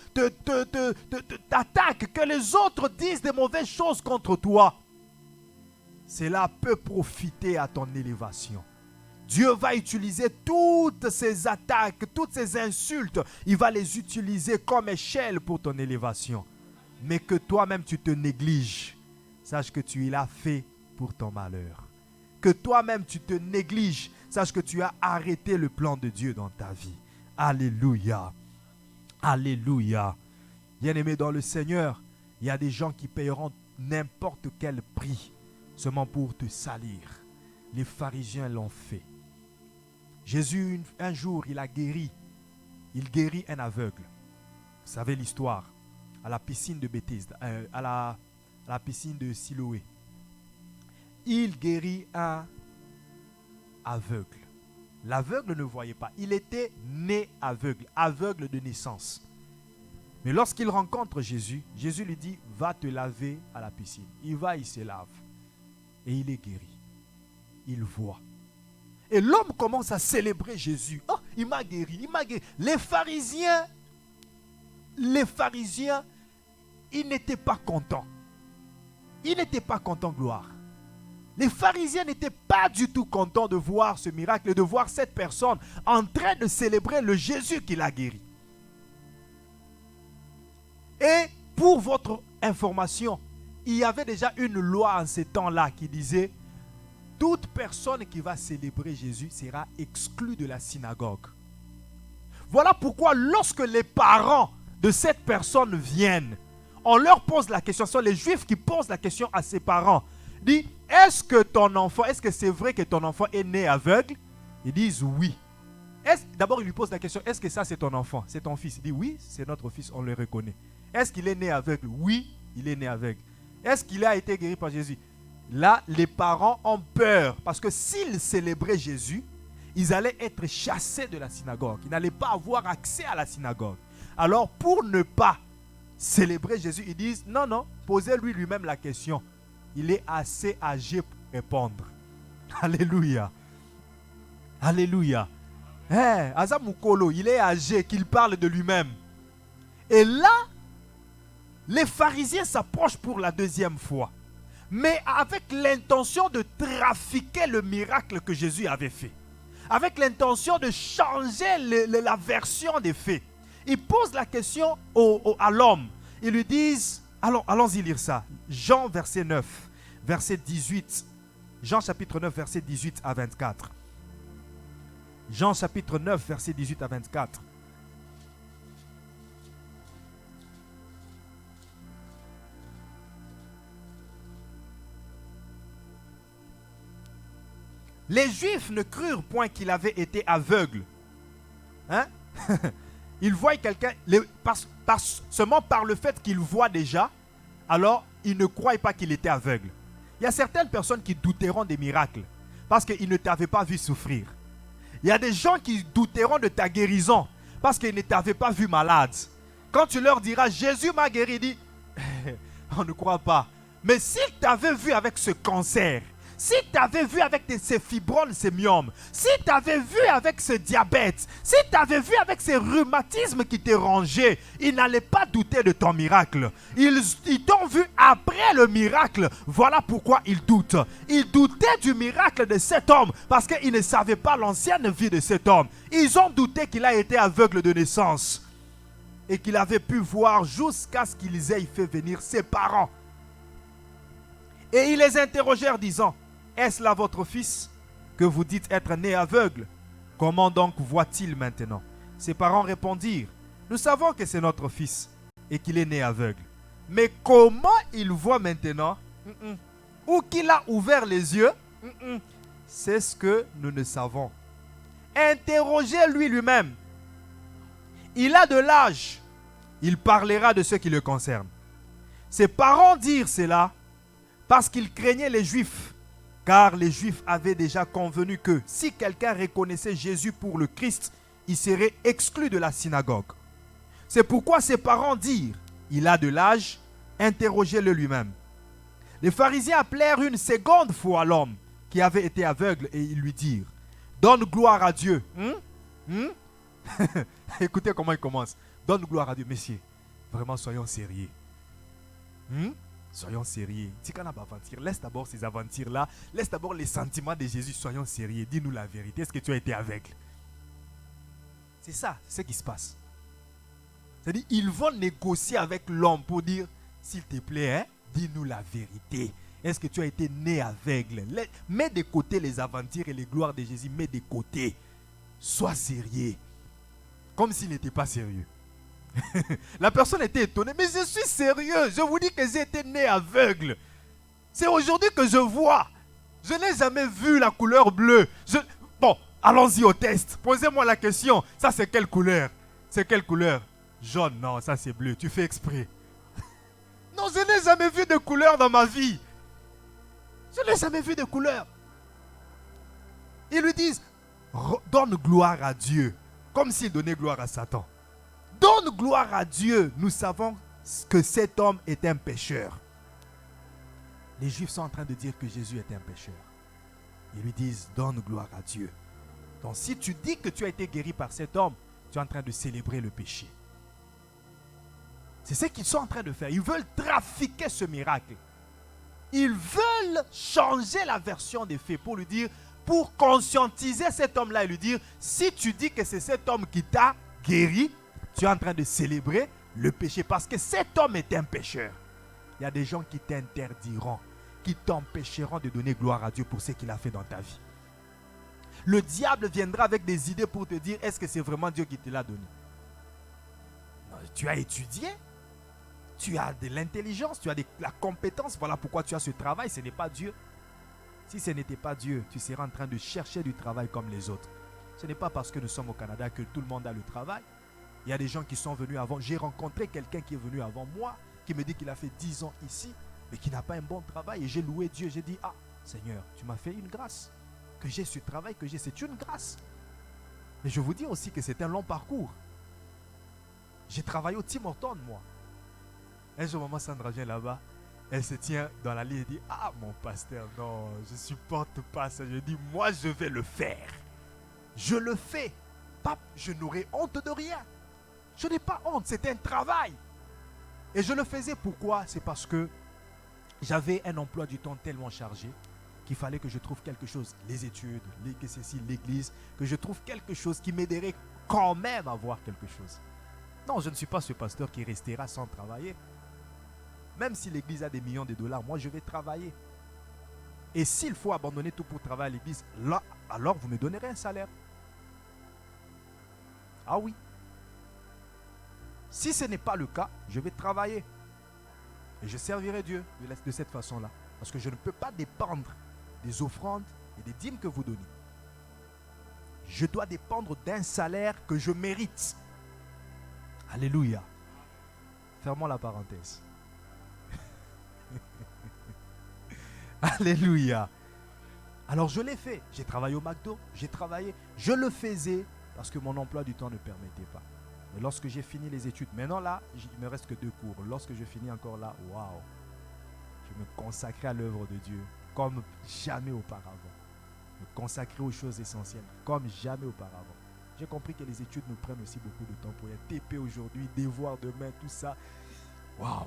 t'attaquent, que les autres disent des mauvaises choses contre toi. Cela peut profiter à ton élévation. Dieu va utiliser toutes ces attaques, toutes ces insultes. Il va les utiliser comme échelle pour ton élévation. Mais que toi-même tu te négliges. Sache que tu l'as fait pour ton malheur. Que toi-même tu te négliges. Sache que tu as arrêté le plan de Dieu dans ta vie. Alléluia. Alléluia. Bien-aimé dans le Seigneur, il y a des gens qui paieront n'importe quel prix seulement pour te salir. Les pharisiens l'ont fait. Jésus, un jour, il a guéri Il guérit un aveugle. Vous savez l'histoire. À la piscine de Bethesda, à la piscine de Siloé. Il guérit un aveugle. L'aveugle ne voyait pas. Il était né aveugle, aveugle de naissance. Mais lorsqu'il rencontre Jésus, Jésus lui dit, va te laver à la piscine. Il va, il se lave. Et il est guéri. Il voit. Et l'homme commence à célébrer Jésus. Oh, il m'a guéri, il m'a guéri. Les pharisiens, ils n'étaient pas contents. Ils n'étaient pas contents, gloire. Les pharisiens n'étaient pas du tout contents de voir ce miracle et de voir cette personne en train de célébrer le Jésus qui l'a guéri. Et pour votre information, il y avait déjà une loi en ces temps-là qui disait toute personne qui va célébrer Jésus sera exclue de la synagogue. Voilà pourquoi lorsque les parents de cette personne viennent, on leur pose la question, ce sont les Juifs qui posent la question à ses parents. Dit, est-ce que c'est vrai que ton enfant est né aveugle? Ils disent oui. D'abord, il lui pose la question, est-ce que ça c'est ton enfant, c'est ton fils? Il dit oui, c'est notre fils, on le reconnaît. Est-ce qu'il est né aveugle? Oui, il est né aveugle. Est-ce qu'il a été guéri par Jésus? Là, les parents ont peur parce que s'ils célébraient Jésus, ils allaient être chassés de la synagogue. Ils n'allaient pas avoir accès à la synagogue. Alors, pour ne pas célébrer Jésus, ils disent, non, posez-lui lui-même la question. Il est assez âgé pour répondre. Alléluia. Alléluia. Azamukolo, il est âgé, qu'il parle de lui-même. Et là, les pharisiens s'approchent pour la deuxième fois. Mais avec l'intention de trafiquer le miracle que Jésus avait fait. Avec l'intention de changer la version des faits. Ils posent la question à l'homme. Ils lui disent, allons-y lire ça. Jean verset 9, verset 18. Jean chapitre 9, verset 18 à 24. Jean chapitre 9, verset 18 à 24. Les Juifs ne crurent point qu'il avait été aveugle. Hein? Ils voient quelqu'un, seulement par le fait qu'il voit déjà, alors ils ne croient pas qu'il était aveugle. Il y a certaines personnes qui douteront des miracles parce qu'ils ne t'avaient pas vu souffrir. Il y a des gens qui douteront de ta guérison parce qu'ils ne t'avaient pas vu malade. Quand tu leur diras, Jésus m'a guéri, dit, on ne croit pas. Mais s'ils t'avaient vu avec ce cancer, si tu avais vu avec ces fibromes, ces myomes, si tu avais vu avec ce diabète, si tu avais vu avec ces rhumatismes qui t'ont rongé, ils n'allaient pas douter de ton miracle. Ils t'ont vu après le miracle. Voilà pourquoi ils doutent. Ils doutaient du miracle de cet homme parce qu'ils ne savaient pas l'ancienne vie de cet homme. Ils ont douté qu'il a été aveugle de naissance et qu'il avait pu voir jusqu'à ce qu'ils aient fait venir ses parents. Et ils les interrogèrent disant, est-ce là votre fils que vous dites être né aveugle? Comment donc voit-il maintenant? Ses parents répondirent, nous savons que c'est notre fils et qu'il est né aveugle. Mais comment il voit maintenant? Ou qu'il a ouvert les yeux? C'est ce que nous ne savons. Interrogez-lui lui-même. Il a de l'âge. Il parlera de ce qui le concerne. Ses parents dirent cela parce qu'ils craignaient les Juifs. Car les Juifs avaient déjà convenu que si quelqu'un reconnaissait Jésus pour le Christ, il serait exclu de la synagogue. C'est pourquoi ses parents dirent, il a de l'âge, interrogez-le lui-même. Les pharisiens appelèrent une seconde fois l'homme qui avait été aveugle et ils lui dirent, donne gloire à Dieu. Écoutez comment il commence. Donne gloire à Dieu, messieurs. Vraiment, soyons sérieux. Soyons sérieux. Laisse d'abord ces aventures-là. Laisse d'abord les sentiments de Jésus. Soyons sérieux. Dis-nous la vérité. Est-ce que tu as été aveugle? C'est ça, c'est ce qui se passe. C'est-à-dire, ils vont négocier avec l'homme pour dire, s'il te plaît, dis-nous la vérité. Est-ce que tu as été né aveugle? Mets de côté les aventures et les gloires de Jésus. Mets de côté. Sois sérieux. Comme s'il n'était pas sérieux. La personne était étonnée. Mais je suis sérieux. Je vous dis que j'ai été né aveugle. C'est aujourd'hui que je vois. Je n'ai jamais vu la couleur bleue. Bon, allons-y au test. Posez-moi la question. Ça, c'est quelle couleur? C'est quelle couleur? Jaune. Non, ça c'est bleu. Tu fais exprès. Non, je n'ai jamais vu de couleur dans ma vie. Je n'ai jamais vu de couleur. Ils lui disent, donne gloire à Dieu. Comme s'il donnait gloire à Satan. Donne gloire à Dieu. Nous savons que cet homme est un pécheur. Les Juifs sont en train de dire que Jésus est un pécheur. Ils lui disent, donne gloire à Dieu. Donc si tu dis que tu as été guéri par cet homme, tu es en train de célébrer le péché. C'est ce qu'ils sont en train de faire. Ils veulent trafiquer ce miracle. Ils veulent changer la version des faits pour lui dire, pour conscientiser cet homme-là et lui dire, si tu dis que c'est cet homme qui t'a guéri, tu es en train de célébrer le péché parce que cet homme est un pécheur. Il y a des gens qui t'interdiront, qui t'empêcheront de donner gloire à Dieu pour ce qu'il a fait dans ta vie. Le diable viendra avec des idées pour te dire, est-ce que c'est vraiment Dieu qui te l'a donné? Non, tu as étudié, tu as de l'intelligence, tu as la compétence, voilà pourquoi tu as ce travail, ce n'est pas Dieu. Si ce n'était pas Dieu, tu serais en train de chercher du travail comme les autres. Ce n'est pas parce que nous sommes au Canada que tout le monde a le travail. Il y a des gens qui sont venus avant. J'ai rencontré quelqu'un qui est venu avant moi, qui me dit qu'il a fait 10 ans ici, mais qui n'a pas un bon travail. Et j'ai loué Dieu. J'ai dit, ah, Seigneur, tu m'as fait une grâce. Que j'ai ce travail, que j'ai, c'est une grâce. Mais je vous dis aussi que c'est un long parcours. J'ai travaillé au Tim Hortons, moi. Un jour, maman Sandra vient là-bas. Elle se tient dans la ligne et dit, ah, mon pasteur, non, je ne supporte pas ça. Je dis, moi, je vais le faire. Je le fais. Pape, je n'aurai honte de rien. Je n'ai pas honte, c'est un travail. Et je le faisais pourquoi? C'est parce que j'avais un emploi du temps tellement chargé qu'il fallait que je trouve quelque chose, les études, l'église, que je trouve quelque chose qui m'aiderait quand même à voir quelque chose. Non, je ne suis pas ce pasteur qui restera sans travailler. Même si l'église a des millions de dollars, moi je vais travailler. Et s'il faut abandonner tout pour travailler à l'église, là, alors vous me donnerez un salaire. Ah oui. Si ce n'est pas le cas, je vais travailler. Et je servirai Dieu de cette façon-là. Parce que je ne peux pas dépendre des offrandes et des dîmes que vous donnez. Je dois dépendre d'un salaire que je mérite. Alléluia. Fermons la parenthèse. Alléluia. Alors je l'ai fait. J'ai travaillé au McDo, j'ai travaillé. Je le faisais parce que mon emploi du temps ne permettait pas. Mais lorsque j'ai fini les études, maintenant là, il ne me reste que 2 cours. Lorsque je finis encore là, waouh, je me consacrais à l'œuvre de Dieu comme jamais auparavant. Me consacrer aux choses essentielles comme jamais auparavant. J'ai compris que les études nous prennent aussi beaucoup de temps pour y TP aujourd'hui, devoir demain, tout ça. Waouh!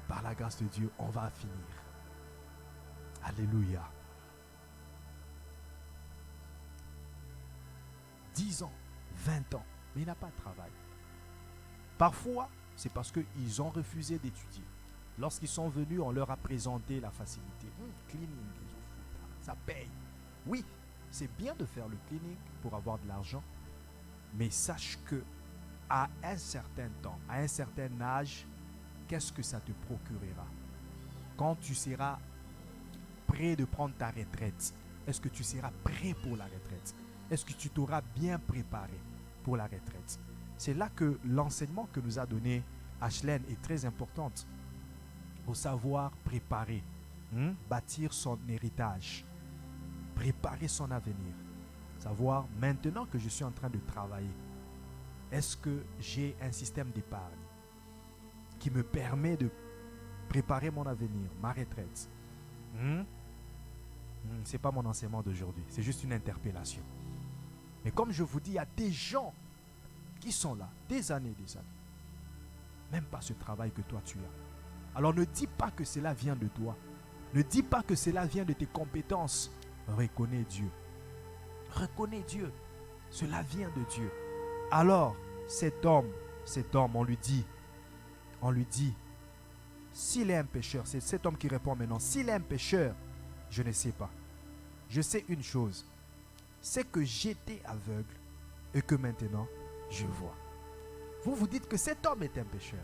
Par la grâce de Dieu, on va finir. Alléluia. 10 ans, 20 ans, mais il n'a pas de travail. Parfois, c'est parce qu'ils ont refusé d'étudier. Lorsqu'ils sont venus, on leur a présenté la facilité. Cleaning, ça paye. Oui, c'est bien de faire le cleaning pour avoir de l'argent, mais sache que à un certain temps, à un certain âge, qu'est-ce que ça te procurera? Quand tu seras prêt de prendre ta retraite, est-ce que tu seras prêt pour la retraite? Est-ce que tu t'auras bien préparé pour la retraite? C'est là que l'enseignement que nous a donné Ashlyn est très important. Au savoir préparer, bâtir son héritage, préparer son avenir. Savoir, maintenant que je suis en train de travailler, est-ce que j'ai un système d'épargne qui me permet de préparer mon avenir, ma retraite? Ce n'est pas mon enseignement d'aujourd'hui, c'est juste une interpellation. Mais comme je vous dis, il y a des gens qui sont là, des années, même pas ce travail que toi tu as. Alors ne dis pas que cela vient de toi. Ne dis pas que cela vient de tes compétences. Reconnais Dieu. Reconnais Dieu. Cela vient de Dieu. Alors, cet homme, on lui dit, s'il est un pécheur, c'est cet homme qui répond maintenant, s'il est un pécheur, je ne sais pas. Je sais une chose, c'est que j'étais aveugle et que maintenant, je vois. Vous vous dites que cet homme est un pécheur.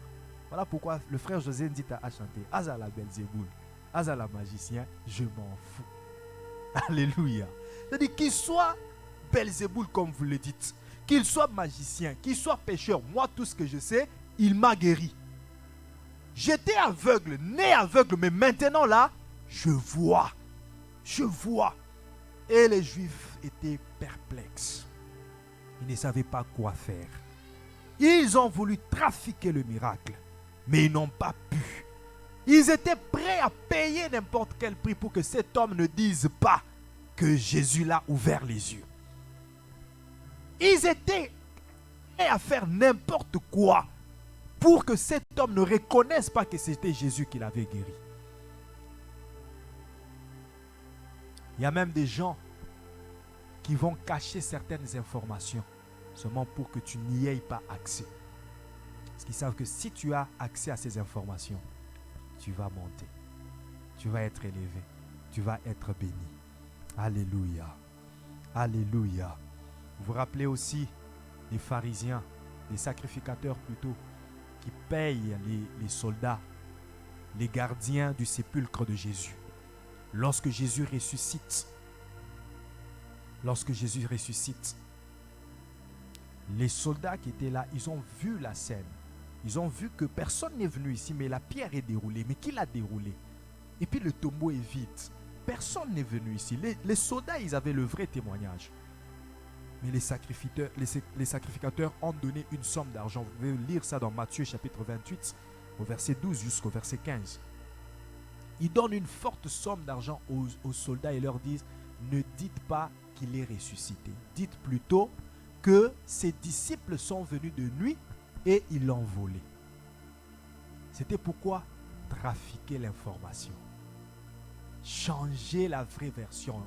Voilà pourquoi le frère José dit à chanter, Azala Belzéboul, Azala magicien, je m'en fous. Alléluia. C'est-à-dire qu'il soit Belzéboul comme vous le dites, qu'il soit magicien, qu'il soit pécheur, moi tout ce que je sais, il m'a guéri. J'étais aveugle, né aveugle, mais maintenant là, je vois. Je vois. Et les Juifs étaient perplexes. Ils ne savaient pas quoi faire. Ils ont voulu trafiquer le miracle, mais ils n'ont pas pu. Ils étaient prêts à payer n'importe quel prix pour que cet homme ne dise pas que Jésus l'a ouvert les yeux. Ils étaient prêts à faire n'importe quoi pour que cet homme ne reconnaisse pas que c'était Jésus qui l'avait guéri. Il y a même des gens qui vont cacher certaines informations seulement pour que tu n'y aies pas accès. Parce qu'ils savent que si tu as accès à ces informations, tu vas monter, tu vas être élevé, tu vas être béni. Alléluia. Alléluia. Vous vous rappelez aussi les pharisiens, les sacrificateurs plutôt, qui payent les soldats, les gardiens du sépulcre de Jésus. Lorsque Jésus ressuscite, les soldats qui étaient là, ils ont vu la scène. Ils ont vu que personne n'est venu ici, mais la pierre est déroulée. Mais qui l'a déroulée? Et puis le tombeau est vide. Personne n'est venu ici. Les soldats, ils avaient le vrai témoignage. Mais les sacrificateurs ont donné une somme d'argent. Vous pouvez lire ça dans Matthieu chapitre 28, au verset 12 jusqu'au verset 15. Ils donnent une forte somme d'argent aux soldats et leur disent, ne dites pas qu'il est ressuscité. Dites plutôt que ses disciples sont venus de nuit et ils l'ont volé. C'était pourquoi trafiquer l'information. Changer la vraie version,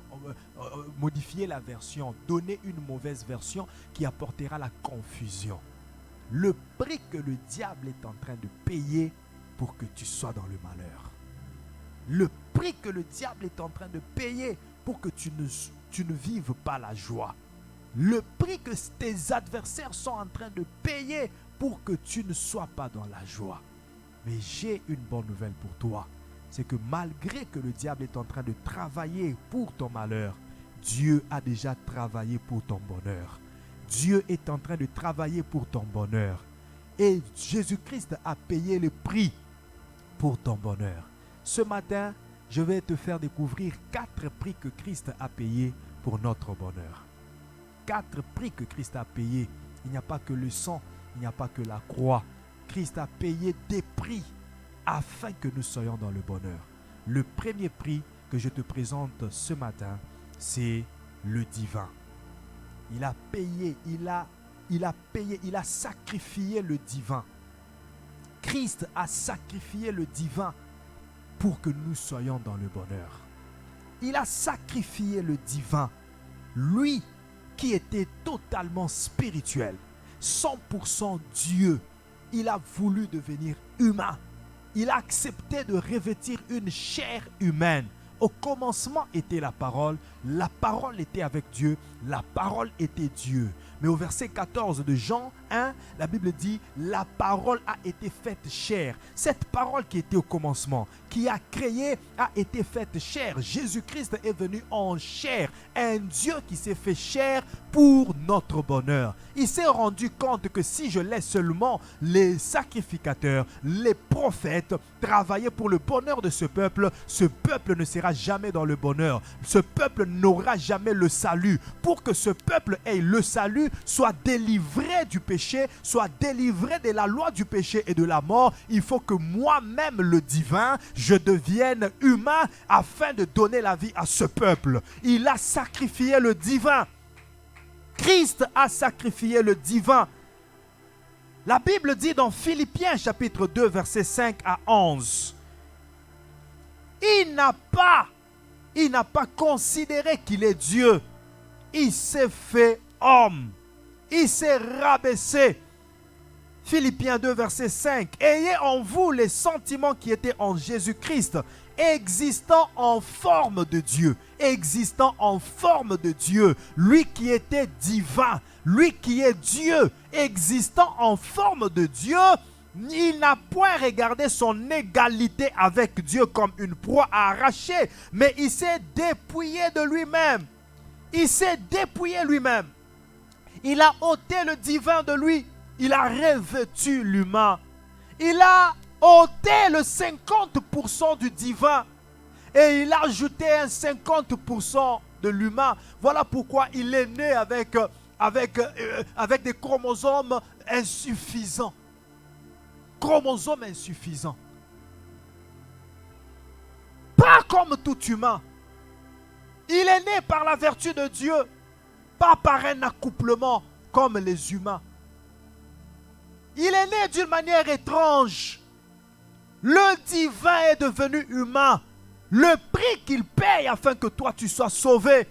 modifier la version, donner une mauvaise version qui apportera la confusion. Le prix que le diable est en train de payer pour que tu sois dans le malheur. Le prix que le diable est en train de payer pour que tu ne vives pas la joie. Le prix que tes adversaires sont en train de payer pour que tu ne sois pas dans la joie. Mais j'ai une bonne nouvelle pour toi. C'est que malgré que le diable est en train de travailler pour ton malheur, Dieu a déjà travaillé pour ton bonheur. Dieu est en train de travailler pour ton bonheur. Et Jésus-Christ a payé le prix pour ton bonheur. Ce matin, je vais te faire découvrir 4 prix que Christ a payés pour notre bonheur. 4 prix que Christ a payés. Il n'y a pas que le sang, il n'y a pas que la croix. Christ a payé des prix afin que nous soyons dans le bonheur. Le premier prix que je te présente ce matin, c'est le divin. Il a payé, il a sacrifié le divin. Christ a sacrifié le divin pour que nous soyons dans le bonheur. Il a sacrifié le divin. Lui qui était totalement spirituel, 100% Dieu, il a voulu devenir humain. Il a accepté de revêtir une chair humaine. Au commencement était la parole était avec Dieu, la parole était Dieu. Mais au verset 14 de Jean 1, la Bible dit, la parole a été faite chair. Cette parole qui était au commencement, qui a créé, a été faite chair. Jésus-Christ est venu en chair, un Dieu qui s'est fait chair pour notre bonheur. Il s'est rendu compte que si je laisse seulement les sacrificateurs, les prophètes travailler pour le bonheur de ce peuple ne sera jamais dans le bonheur. Ce peuple n'aura jamais le salut. Pour que ce peuple ait le salut, soit délivré du péché, soit délivré de la loi du péché et de la mort, il faut que moi-même, le divin, je devienne humain afin de donner la vie à ce peuple. Il a sacrifié le divin. Christ a sacrifié le divin. La Bible dit dans Philippiens chapitre 2 versets 5 à 11, il n'a pas considéré qu'il est Dieu. Il s'est fait homme. Il s'est rabaissé. Philippiens 2 verset 5. Ayez en vous les sentiments qui étaient en Jésus-Christ, existant en forme de Dieu. Existant en forme de Dieu. Lui qui était divin. Lui qui est Dieu. Existant en forme de Dieu. Il n'a point regardé son égalité avec Dieu comme une proie à arracher, mais il s'est dépouillé de lui-même. Il s'est dépouillé lui-même. Il a ôté le divin de lui. Il a revêtu l'humain. Il a ôté le 50% du divin. Et il a ajouté un 50% de l'humain. Voilà pourquoi il est né avec des chromosomes insuffisants. Chromosomes insuffisants. Pas comme tout humain. Il est né par la vertu de Dieu, pas par un accouplement comme les humains. Il est né d'une manière étrange. Le divin est devenu humain. Le prix qu'il paye afin que toi tu sois sauvé.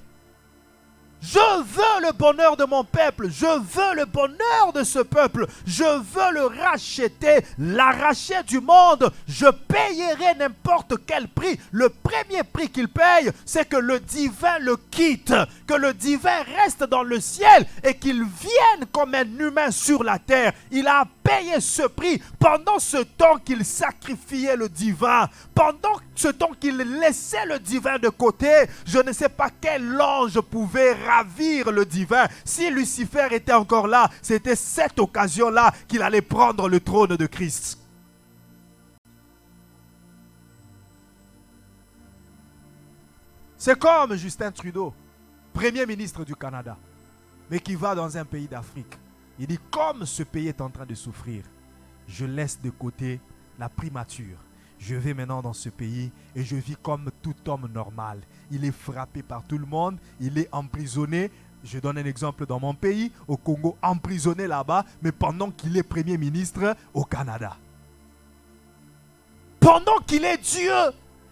Je veux le bonheur de mon peuple. Je veux le bonheur de ce peuple. Je veux le racheter, l'arracher du monde. Je payerai n'importe quel prix. Le premier prix qu'il paye, c'est que le divin le quitte. Que le divin reste dans le ciel et qu'il vienne comme un humain sur la terre. Il a payé ce prix pendant ce temps qu'il sacrifiait le divin. Pendant ce temps qu'il laissait le divin de côté, je ne sais pas quel ange pouvait ravir le divin. Si Lucifer était encore là, c'était cette occasion-là qu'il allait prendre le trône de Christ. C'est comme Justin Trudeau, Premier ministre du Canada, mais qui va dans un pays d'Afrique. Il dit, comme ce pays est en train de souffrir, je laisse de côté la primature. Je vais maintenant dans ce pays et je vis comme tout homme normal. Il est frappé par tout le monde, il est emprisonné. Je donne un exemple dans mon pays, au Congo, emprisonné là-bas, mais pendant qu'il est Premier ministre au Canada. Pendant qu'il est Dieu,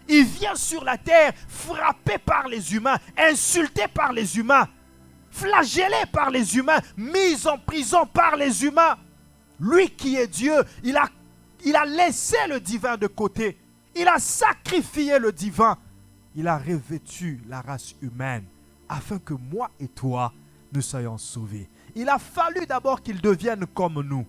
il vient sur la terre frappé par les humains, insulté par les humains, flagellé par les humains, mis en prison par les humains. Lui qui est Dieu, il a laissé le divin de côté. Il a sacrifié le divin. Il a revêtu la race humaine afin que moi et toi, nous soyons sauvés. Il a fallu d'abord qu'il devienne comme nous.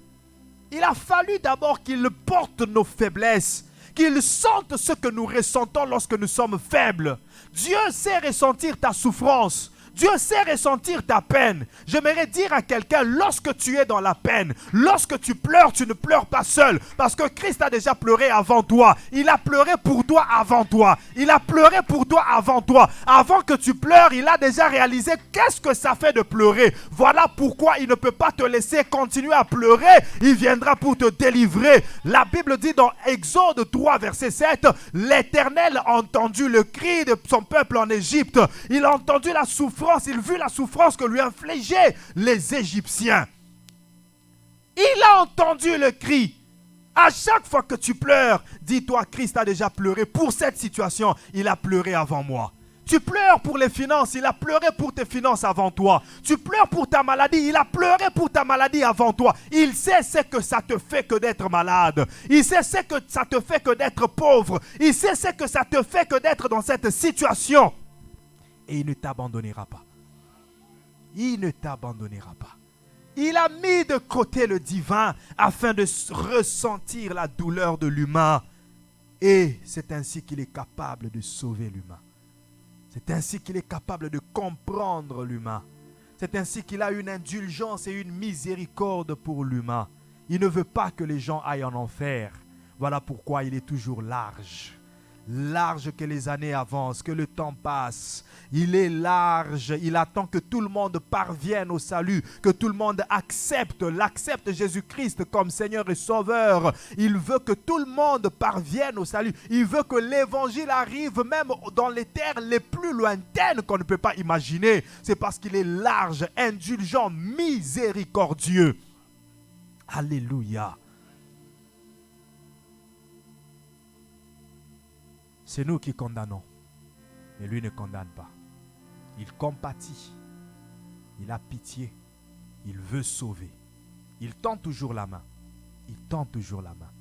Il a fallu d'abord qu'il porte nos faiblesses, qu'il sente ce que nous ressentons lorsque nous sommes faibles. Dieu sait ressentir ta souffrance. Dieu sait ressentir ta peine. J'aimerais dire à quelqu'un, lorsque tu es dans la peine, lorsque tu pleures, tu ne pleures pas seul. Parce que Christ a déjà pleuré avant toi. Il a pleuré pour toi avant toi. Il a pleuré pour toi avant toi. Avant que tu pleures, il a déjà réalisé qu'est-ce que ça fait de pleurer. Voilà pourquoi il ne peut pas te laisser continuer à pleurer. Il viendra pour te délivrer. La Bible dit dans Exode 3, verset 7, l'Éternel a entendu le cri de son peuple en Égypte. Il a entendu la souffrance. Il vit la souffrance que lui infligeaient les Égyptiens. Il a entendu le cri. À chaque fois que tu pleures, dis-toi, Christ a déjà pleuré pour cette situation. Il a pleuré avant moi. Tu pleures pour les finances, il a pleuré pour tes finances avant toi. Tu pleures pour ta maladie, il a pleuré pour ta maladie avant toi. Il sait ce que ça te fait que d'être malade. Il sait ce que ça te fait que d'être pauvre. Il sait ce que ça te fait que d'être dans cette situation. Et il ne t'abandonnera pas. Il ne t'abandonnera pas. Il a mis de côté le divin afin de ressentir la douleur de l'humain. Et c'est ainsi qu'il est capable de sauver l'humain. C'est ainsi qu'il est capable de comprendre l'humain. C'est ainsi qu'il a une indulgence et une miséricorde pour l'humain. Il ne veut pas que les gens aillent en enfer. Voilà pourquoi il est toujours large. Large que les années avancent, que le temps passe. Il est large, il attend que tout le monde parvienne au salut, que tout le monde l'accepte Jésus-Christ comme Seigneur et Sauveur. Il veut que tout le monde parvienne au salut. Il veut que l'évangile arrive même dans les terres les plus lointaines qu'on ne peut pas imaginer. C'est parce qu'il est large, indulgent, miséricordieux. Alléluia. C'est nous qui condamnons, mais lui ne condamne pas. Il compatit, il a pitié, il veut sauver. Il tend toujours la main, il tend toujours la main.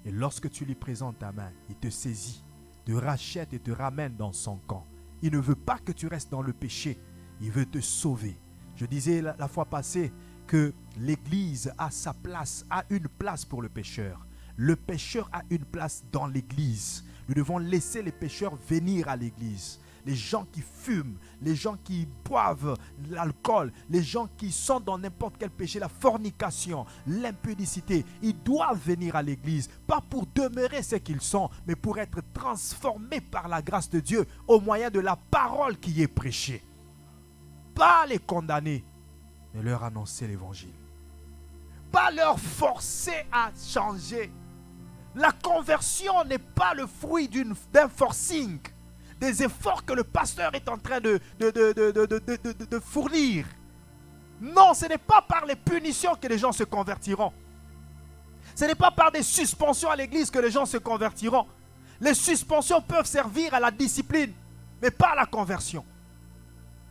Et lorsque tu lui présentes ta main, il te saisit, te rachète et te ramène dans son camp. Il ne veut pas que tu restes dans le péché, il veut te sauver. Je disais la fois passée que l'Église a sa place, a une place pour le pécheur. Le pécheur a une place dans l'Église. Nous devons laisser les pécheurs venir à l'Église. les gens qui fument, les gens qui boivent l'alcool, les gens qui sont dans n'importe quel péché, la fornication, l'impudicité, ils doivent venir à l'église, pas pour demeurer ce qu'ils sont, mais pour être transformés par la grâce de Dieu au moyen de la parole qui est prêchée. Pas les condamner, mais leur annoncer l'évangile. Pas leur forcer à changer. La conversion n'est pas le fruit d'un forcing, des efforts que le pasteur est en train de fournir. Non, ce n'est pas par les punitions que les gens se convertiront. Ce n'est pas par des suspensions à l'église que les gens se convertiront. Les suspensions peuvent servir à la discipline, mais pas à la conversion.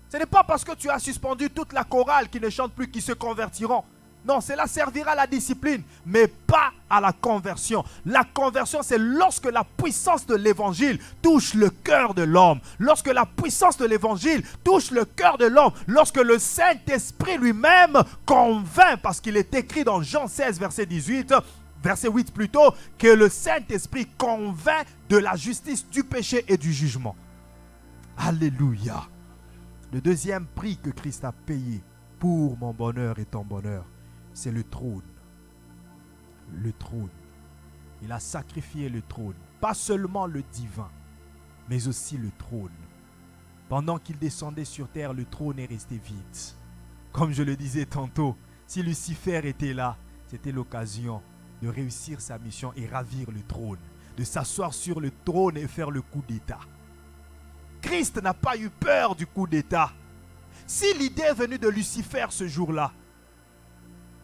Ce n'est pas parce que tu as suspendu toute la chorale qui ne chante plus qu'ils se convertiront. Non, cela servira à la discipline, mais pas à la conversion. La conversion, c'est lorsque la puissance de l'évangile touche le cœur de l'homme. Lorsque la puissance de l'évangile touche le cœur de l'homme. Lorsque le Saint-Esprit lui-même convainc, parce qu'il est écrit dans Jean 16, verset 18, verset 8 plutôt, que le Saint-Esprit convainc de la justice, du péché et du jugement. Alléluia. Le deuxième prix que Christ a payé pour mon bonheur et ton bonheur, c'est le trône. Le trône. Il a sacrifié le trône. Pas seulement le divin, mais aussi le trône. Pendant qu'il descendait sur terre, le trône est resté vide. Comme je le disais tantôt, si Lucifer était là, c'était l'occasion de réussir sa mission et ravir le trône. De s'asseoir sur le trône et faire le coup d'état. Christ n'a pas eu peur du coup d'état. Si l'idée est venue de Lucifer ce jour-là,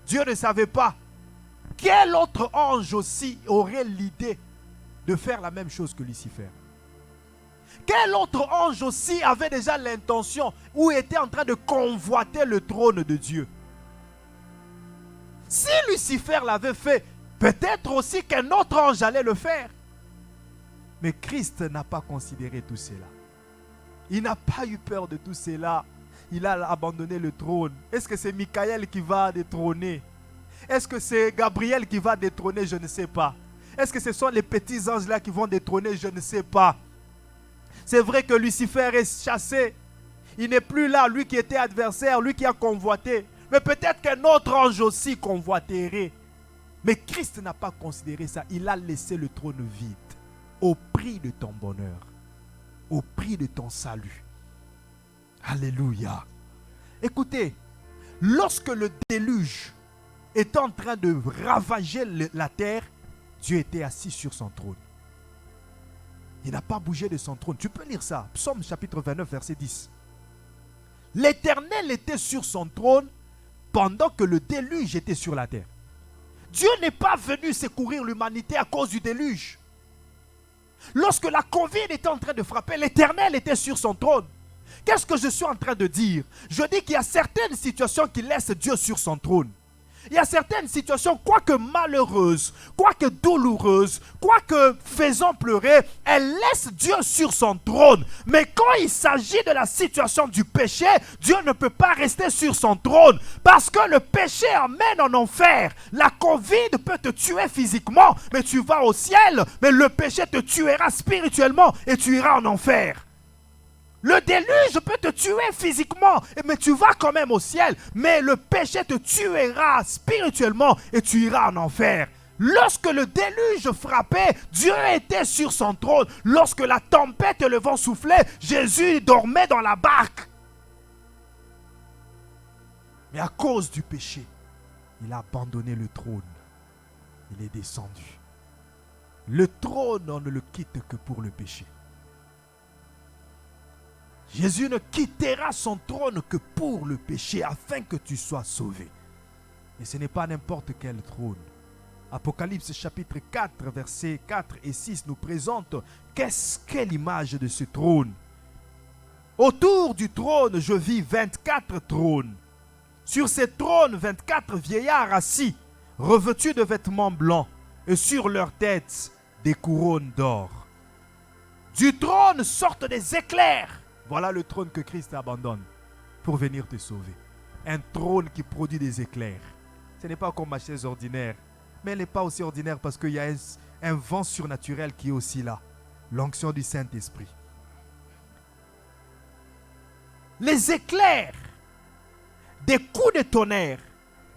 Dieu ne savait pas. Quel autre ange aussi aurait l'idée de faire la même chose que Lucifer? Quel autre ange aussi avait déjà l'intention ou était en train de convoiter le trône de Dieu? Si Lucifer l'avait fait, peut-être aussi qu'un autre ange allait le faire. Mais Christ n'a pas considéré tout cela. Il n'a pas eu peur de tout cela. Il a abandonné le trône. Est-ce que c'est Michael qui va détrôner? Est-ce que c'est Gabriel qui va détrôner? Je ne sais pas. Est-ce que ce sont les petits anges là qui vont détrôner? Je ne sais pas. C'est vrai que Lucifer est chassé. Il n'est plus là, lui qui était adversaire, lui qui a convoité. Mais peut-être qu'un autre ange aussi convoiterait. Mais Christ n'a pas considéré ça. Il a laissé le trône vide. Au prix de ton bonheur. Au prix de ton salut. Alléluia. Écoutez, lorsque le déluge était en train de ravager la terre, Dieu était assis sur son trône. Il n'a pas bougé de son trône. Tu peux lire ça. Psaume chapitre 29, verset 10. L'Éternel était sur son trône pendant que le déluge était sur la terre. Dieu n'est pas venu secourir l'humanité à cause du déluge. Lorsque la Covid était en train de frapper, l'Éternel était sur son trône. Qu'est-ce que je suis en train de dire? Je dis qu'il y a certaines situations qui laissent Dieu sur son trône. Il y a certaines situations, quoique malheureuses, quoique douloureuses, quoique faisant pleurer, elles laissent Dieu sur son trône. Mais quand il s'agit de la situation du péché, Dieu ne peut pas rester sur son trône. Parce que le péché amène en enfer. La Covid peut te tuer physiquement, mais tu vas au ciel. Mais le péché te tuera spirituellement et tu iras en enfer. Le déluge peut te tuer physiquement, mais tu vas quand même au ciel. Mais le péché te tuera spirituellement et tu iras en enfer. Lorsque le déluge frappait, Dieu était sur son trône. Lorsque la tempête et le vent soufflaient, Jésus dormait dans la barque. Mais à cause du péché, il a abandonné le trône. Il est descendu. Le trône, on ne le quitte que pour le péché. Jésus ne quittera son trône que pour le péché afin que tu sois sauvé. Et ce n'est pas n'importe quel trône. Apocalypse chapitre 4, versets 4 et 6 nous présente qu'est-ce qu'est l'image de ce trône. Autour du trône, je vis 24 trônes. Sur ces trônes, 24 vieillards assis, revêtus de vêtements blancs, et sur leurs têtes, des couronnes d'or. Du trône sortent des éclairs. Voilà le trône que Christ abandonne pour venir te sauver. Un trône qui produit des éclairs. Ce n'est pas comme ma chaise ordinaire. Mais elle n'est pas aussi ordinaire parce qu'il y a un vent surnaturel qui est aussi là. L'onction du Saint-Esprit. Les éclairs des coups de tonnerre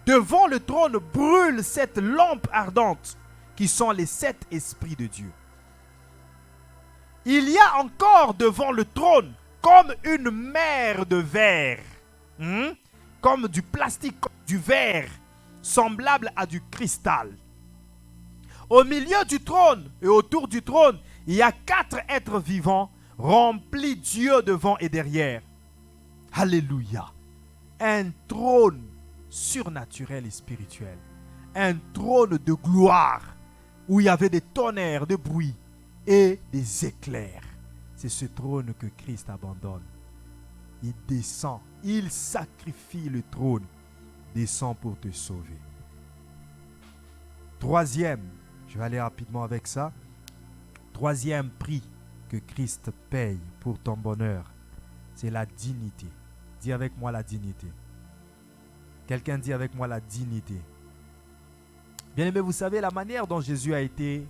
devant le trône brûlent cette lampe ardente qui sont les 7 esprits de Dieu. Il y a encore devant le trône comme une mer de verre, comme du plastique, comme du verre, semblable à du cristal. Au milieu du trône et autour du trône, il y a 4 êtres vivants remplis Dieu devant et derrière. Alléluia. Un trône surnaturel et spirituel. Un trône de gloire où il y avait des tonnerres de bruit et des éclairs. C'est ce trône que Christ abandonne. Il descend, il sacrifie le trône, descend pour te sauver. Troisième, je vais aller rapidement avec ça. Troisième prix que Christ paye pour ton bonheur, c'est la dignité. Dis avec moi la dignité. Quelqu'un dit avec moi la dignité. Bien-aimé, vous savez la manière dont Jésus a été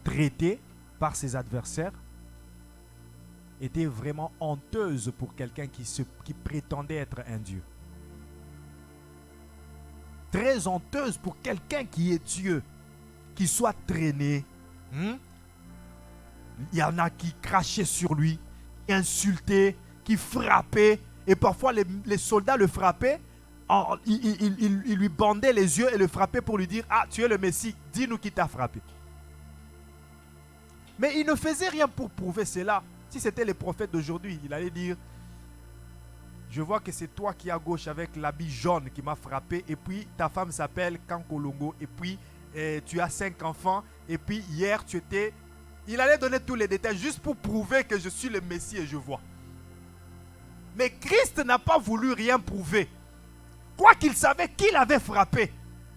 traité par ses adversaires était vraiment honteuse pour quelqu'un qui prétendait être un Dieu. Très honteuse pour quelqu'un qui est Dieu, qui soit traîné. Il y en a qui crachaient sur lui, qui insultaient, qui frappaient. Et parfois les soldats le frappaient. Ils lui bandaient les yeux et le frappaient pour lui dire « Ah, tu es le Messie, dis-nous qui t'a frappé. » Mais il ne faisait rien pour prouver cela. Si c'était les prophètes d'aujourd'hui, il allait dire « Je vois que c'est toi qui es à gauche avec l'habit jaune qui m'a frappé. Et puis ta femme s'appelle Kankolongo. Et puis tu as 5 enfants. Et puis hier tu étais... » Il allait donner tous les détails juste pour prouver que je suis le Messie et je vois. Mais Christ n'a pas voulu rien prouver. Quoiqu'il savait qu'il avait frappé,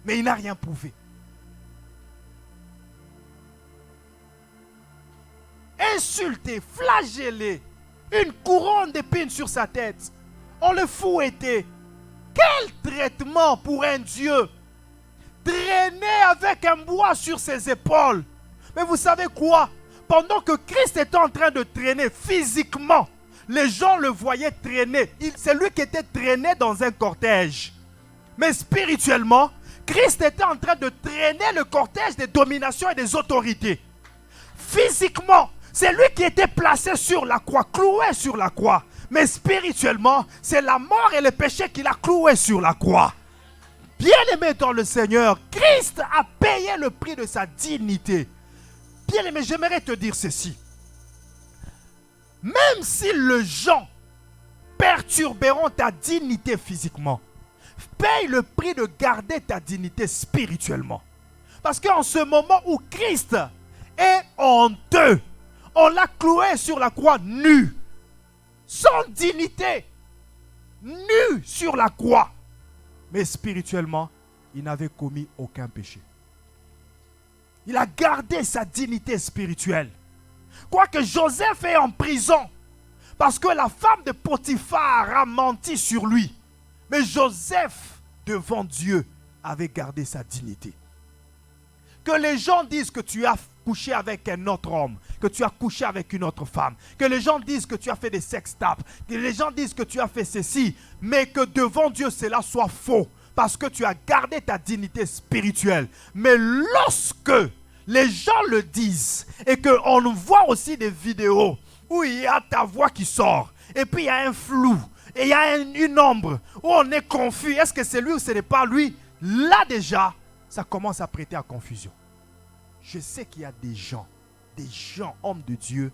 mais il n'a rien prouvé. Insulté, flagellé, une couronne d'épines sur sa tête. On le fouettait. Quel traitement pour un Dieu! Traîné avec un bois sur ses épaules. Mais vous savez quoi? Pendant que Christ était en train de traîner physiquement, les gens le voyaient traîner. C'est lui qui était traîné dans un cortège. Mais spirituellement, Christ était en train de traîner le cortège des dominations et des autorités. Physiquement, c'est lui qui était placé sur la croix, cloué sur la croix. Mais spirituellement, c'est la mort et le péché qui l'a cloué sur la croix. Bien-aimé dans le Seigneur, Christ a payé le prix de sa dignité. Bien-aimé, j'aimerais te dire ceci. Même si les gens perturberont ta dignité physiquement, paye le prix de garder ta dignité spirituellement. Parce qu'en ce moment où Christ est honteux, on l'a cloué sur la croix nu, sans dignité, nu sur la croix. Mais spirituellement, il n'avait commis aucun péché. Il a gardé sa dignité spirituelle. Quoique Joseph est en prison, parce que la femme de Potiphar a menti sur lui. Mais Joseph, devant Dieu, avait gardé sa dignité. Que les gens disent que tu as couché avec un autre homme, que tu as couché avec une autre femme, que les gens disent que tu as fait des sextapes, que les gens disent que tu as fait ceci, mais que devant Dieu cela soit faux, parce que tu as gardé ta dignité spirituelle. Mais lorsque les gens le disent, et qu'on voit aussi des vidéos où il y a ta voix qui sort, et puis il y a un flou, et il y a une ombre, où on est confus, est-ce que c'est lui ou ce n'est pas lui? Là déjà, ça commence à prêter à confusion. Je sais qu'il y a des gens, hommes de Dieu,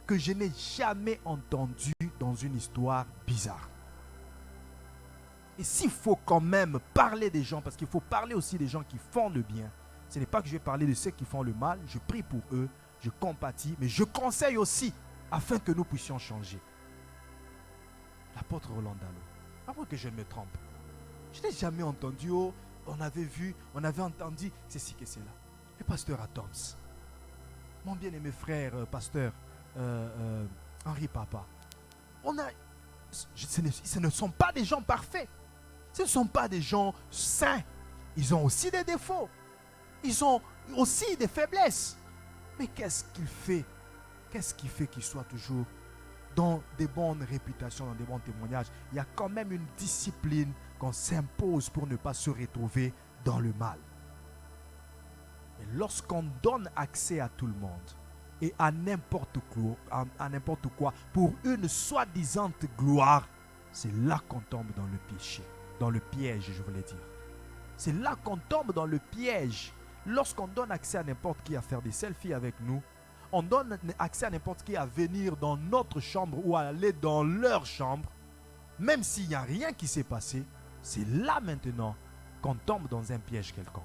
que je n'ai jamais entendus dans une histoire bizarre. Et s'il faut quand même parler des gens, parce qu'il faut parler aussi des gens qui font le bien, ce n'est pas que je vais parler de ceux qui font le mal, je prie pour eux, je compatis, mais je conseille aussi, afin que nous puissions changer. L'apôtre Roland Dallot, avant que je ne me trompe, je n'ai jamais entendu, oh, on avait vu, on avait entendu, c'est ci que c'est là. Le pasteur Adams, mon bien-aimé frère, pasteur Henri Papa, ce ne sont pas des gens parfaits. Ce ne sont pas des gens saints. Ils ont aussi des défauts. Ils ont aussi des faiblesses. Mais qu'est-ce qu'il fait? Qu'est-ce qui fait qu'il soit toujours dans des bonnes réputations, dans des bons témoignages, il y a quand même une discipline qu'on s'impose pour ne pas se retrouver dans le mal. Et lorsqu'on donne accès à tout le monde et à n'importe quoi pour une soi-disant gloire, c'est là qu'on tombe dans le péché, dans le piège, je voulais dire. C'est là qu'on tombe dans le piège. Lorsqu'on donne accès à n'importe qui à faire des selfies avec nous, on donne accès à n'importe qui à venir dans notre chambre ou à aller dans leur chambre, même s'il n'y a rien qui s'est passé, c'est là maintenant qu'on tombe dans un piège quelconque.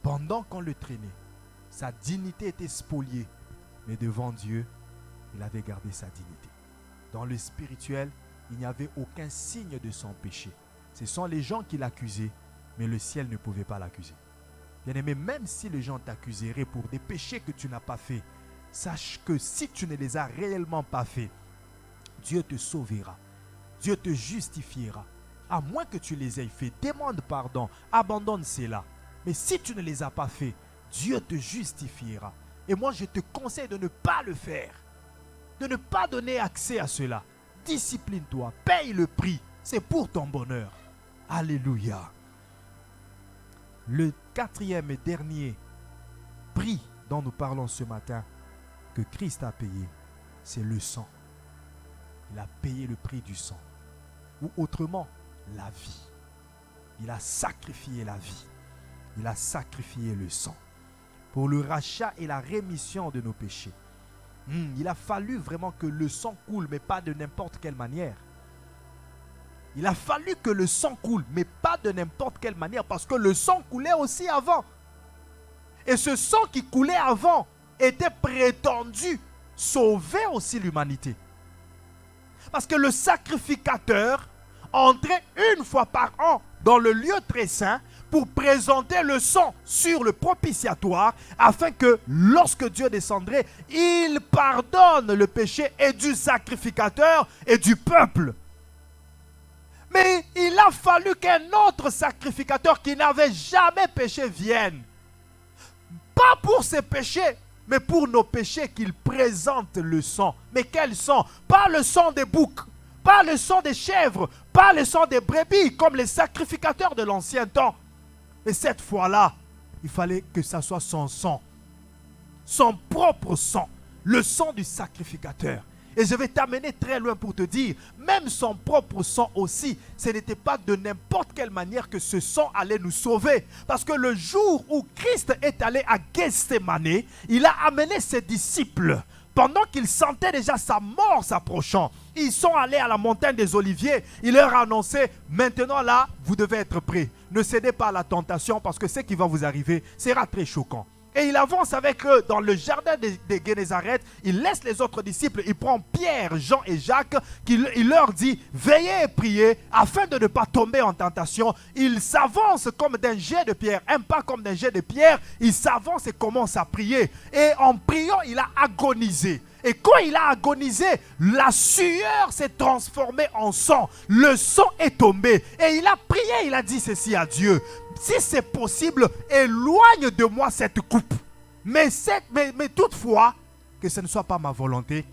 Pendant qu'on le traînait, sa dignité était spoliée, mais devant Dieu, il avait gardé sa dignité. Dans le spirituel, il n'y avait aucun signe de son péché. Ce sont les gens qui l'accusaient, mais le ciel ne pouvait pas l'accuser. Bien-aimé, même si les gens t'accuseraient pour des péchés que tu n'as pas faits, sache que si tu ne les as réellement pas faits, Dieu te sauvera. Dieu te justifiera. À moins que tu les aies faits, demande pardon, abandonne cela. Mais si tu ne les as pas faits, Dieu te justifiera. Et moi, je te conseille de ne pas le faire. De ne pas donner accès à cela. Discipline-toi, paye le prix. C'est pour ton bonheur. Alléluia. Le quatrième et dernier prix dont nous parlons ce matin, que Christ a payé, c'est le sang. Il a payé le prix du sang. Ou autrement, la vie. Il a sacrifié la vie. Il a sacrifié le sang pour le rachat et la rémission de nos péchés. Il a fallu vraiment que le sang coule, mais pas de n'importe quelle manière. Il a fallu que le sang coule, mais pas de n'importe quelle manière, parce que le sang coulait aussi avant. Et ce sang qui coulait avant était prétendu sauver aussi l'humanité. Parce que le sacrificateur entrait une fois par an dans le lieu très saint pour présenter le sang sur le propitiatoire, afin que lorsque Dieu descendrait, il pardonne le péché et du sacrificateur et du peuple. Mais il a fallu qu'un autre sacrificateur qui n'avait jamais péché vienne. Pas pour ses péchés, mais pour nos péchés qu'il présente le sang. Mais quel sang? Pas le sang des boucs, pas le sang des chèvres, pas le sang des brebis comme les sacrificateurs de l'ancien temps. Mais cette fois-là, il fallait que ça soit son sang. Son propre sang. Le sang du sacrificateur. Et je vais t'amener très loin pour te dire, même son propre sang aussi, ce n'était pas de n'importe quelle manière que ce sang allait nous sauver. Parce que le jour où Christ est allé à Gethsémane, il a amené ses disciples. Pendant qu'ils sentaient déjà sa mort s'approchant, ils sont allés à la montagne des Oliviers. Il leur a annoncé, maintenant là, vous devez être prêts. Ne cédez pas à la tentation parce que ce qui va vous arriver sera très choquant. Et il avance avec eux dans le jardin de Génézareth. Il laisse les autres disciples. Il prend Pierre, Jean et Jacques. Il leur dit, veillez et priez afin de ne pas tomber en tentation. Il s'avance comme d'un jet de pierre. Un pas comme d'un jet de pierre. Il s'avance et commence à prier. Et en priant, il a agonisé. Et quand il a agonisé, la sueur s'est transformée en sang. Le sang est tombé. Et il a prié, il a dit ceci à Dieu. Si c'est possible, éloigne de moi cette coupe. Mais toutefois, que ce ne soit pas ma volonté,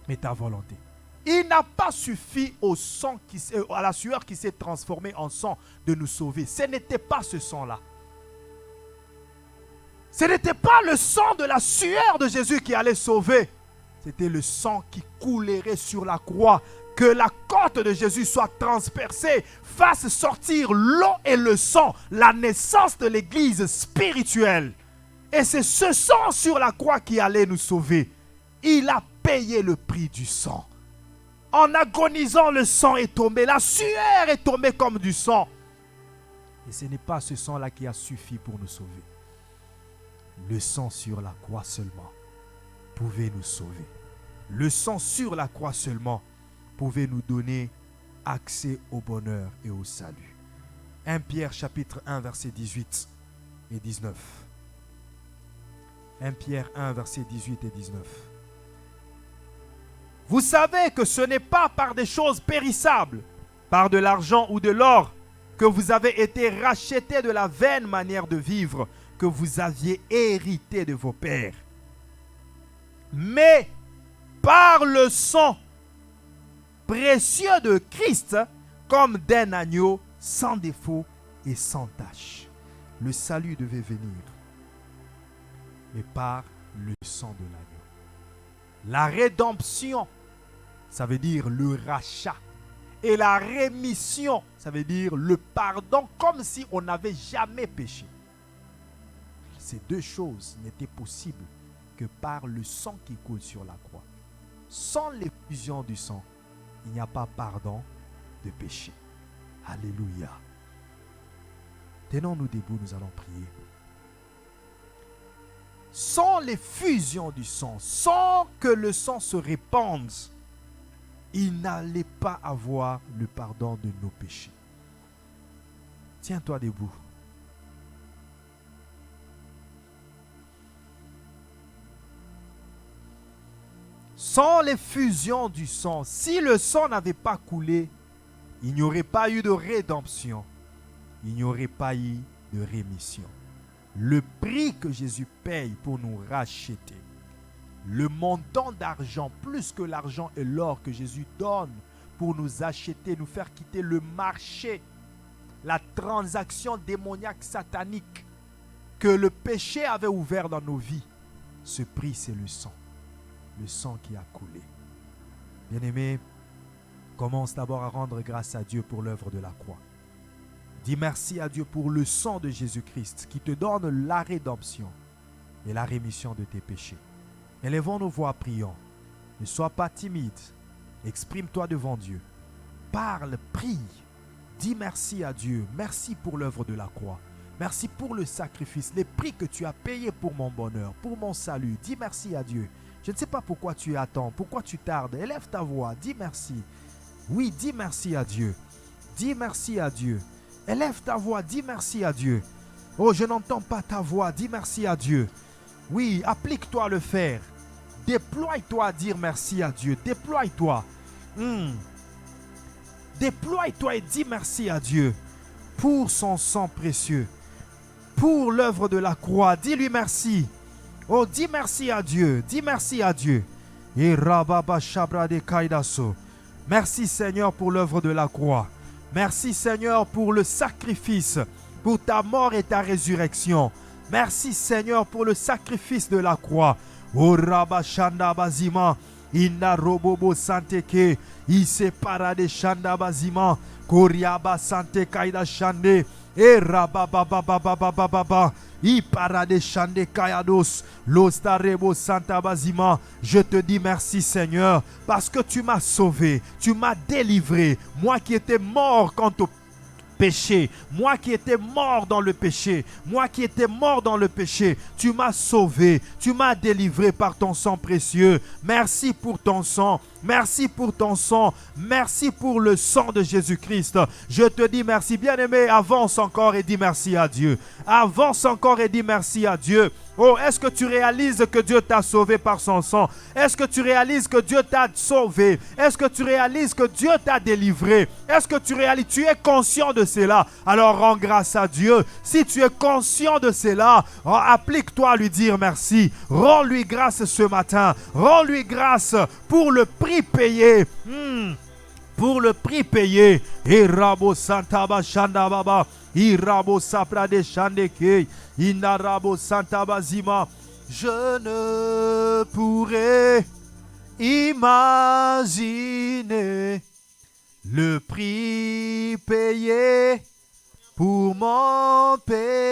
mais ta volonté. Il n'a pas suffi au sang à la sueur qui s'est transformée en sang de nous sauver. Ce n'était pas ce sang-là. Ce n'était pas le sang de la sueur de Jésus qui allait sauver. C'était le sang qui coulerait sur la croix. Que la côte de Jésus soit transpercée, fasse sortir l'eau et le sang, la naissance de l'église spirituelle. Et c'est ce sang sur la croix qui allait nous sauver. Il a payé le prix du sang. En agonisant, le sang est tombé, la sueur est tombée comme du sang. Et ce n'est pas ce sang-là qui a suffi pour nous sauver. Le sang sur la croix seulement pouvait nous sauver. Le sang sur la croix seulement pouvait nous donner accès au bonheur et au salut. 1 Pierre chapitre 1 verset 18 et 19. 1 Pierre 1 verset 18 et 19. Vous savez que ce n'est pas par des choses périssables, par de l'argent ou de l'or, que vous avez été rachetés de la vaine manière de vivre que vous aviez hérité de vos pères, mais par le sang précieux de Christ, comme d'un agneau sans défaut et sans tache. Le salut devait venir, mais par le sang de l'agneau. La rédemption, ça veut dire le rachat. Et la rémission, ça veut dire le pardon, comme si on n'avait jamais péché. Ces deux choses n'étaient possibles que par le sang qui coule sur la croix. Sans l'effusion du sang, il n'y a pas pardon de péché. Alléluia. Tenons-nous debout, nous allons prier. Sans l'effusion du sang, sans que le sang se répande, il n'allait pas avoir le pardon de nos péchés. Tiens-toi debout. Sans l'effusion du sang, si le sang n'avait pas coulé, il n'y aurait pas eu de rédemption. Il n'y aurait pas eu de rémission. Le prix que Jésus paye pour nous racheter, le montant d'argent, plus que l'argent et l'or que Jésus donne pour nous acheter, nous faire quitter le marché, la transaction démoniaque satanique que le péché avait ouvert dans nos vies. Ce prix, c'est le sang qui a coulé. Bien-aimé, commence d'abord à rendre grâce à Dieu pour l'œuvre de la croix. Dis merci à Dieu pour le sang de Jésus-Christ qui te donne la rédemption et la rémission de tes péchés. Élevons nos voix, prions. Ne sois pas timide. Exprime-toi devant Dieu. Parle, prie. Dis merci à Dieu. Merci pour l'œuvre de la croix. Merci pour le sacrifice, les prix que tu as payés pour mon bonheur, pour mon salut. Dis merci à Dieu. Je ne sais pas pourquoi tu attends, pourquoi tu tardes. Élève ta voix, dis merci. Oui, dis merci à Dieu. Dis merci à Dieu. Élève ta voix, dis merci à Dieu. Oh, je n'entends pas ta voix, dis merci à Dieu. Oui, applique-toi à le faire. Déploie-toi à dire merci à Dieu. Déploie-toi. Déploie-toi et dis merci à Dieu pour son sang précieux, pour l'œuvre de la croix. Dis-lui merci. Oh, dis merci à Dieu. Dis merci à Dieu. Merci Seigneur pour l'œuvre de la croix. Merci Seigneur pour le sacrifice, pour ta mort et ta résurrection. Merci Seigneur pour le sacrifice de la croix. Oh Rabashanda Bazima, Inna Robobo Santeke, Ise Parade Shanda Bazima, Koriaba Sante Kaida Shande, E Rabababababababa, I Parade Shande Kayados, Lostarebo Santa Bazima. Je te dis merci Seigneur, parce que tu m'as sauvé, tu m'as délivré, moi qui étais mort quant au péché, moi qui étais mort dans le péché, moi qui étais mort dans le péché, tu m'as sauvé, tu m'as délivré par ton sang précieux. Merci pour ton sang, merci pour ton sang, merci pour le sang de Jésus-Christ. Je te dis merci, bien-aimé, avance encore et dis merci à Dieu. Avance encore et dis merci à Dieu. Oh, est-ce que tu réalises que Dieu t'a sauvé par son sang? Est-ce que tu réalises que Dieu t'a sauvé? Est-ce que tu réalises que Dieu t'a délivré? Est-ce que tu réalises, tu es conscient de cela? Alors rends grâce à Dieu. Si tu es conscient de cela, applique-toi à lui dire merci. Rends-lui grâce ce matin. Rends-lui grâce pour le prix payé. Pour le prix payé. Et Rabo Santa Bashanda Baba. Irabo Saprade Shandeke, Inarabo Santa Bazima. Je ne pourrais imaginer le prix payé pour mon péché.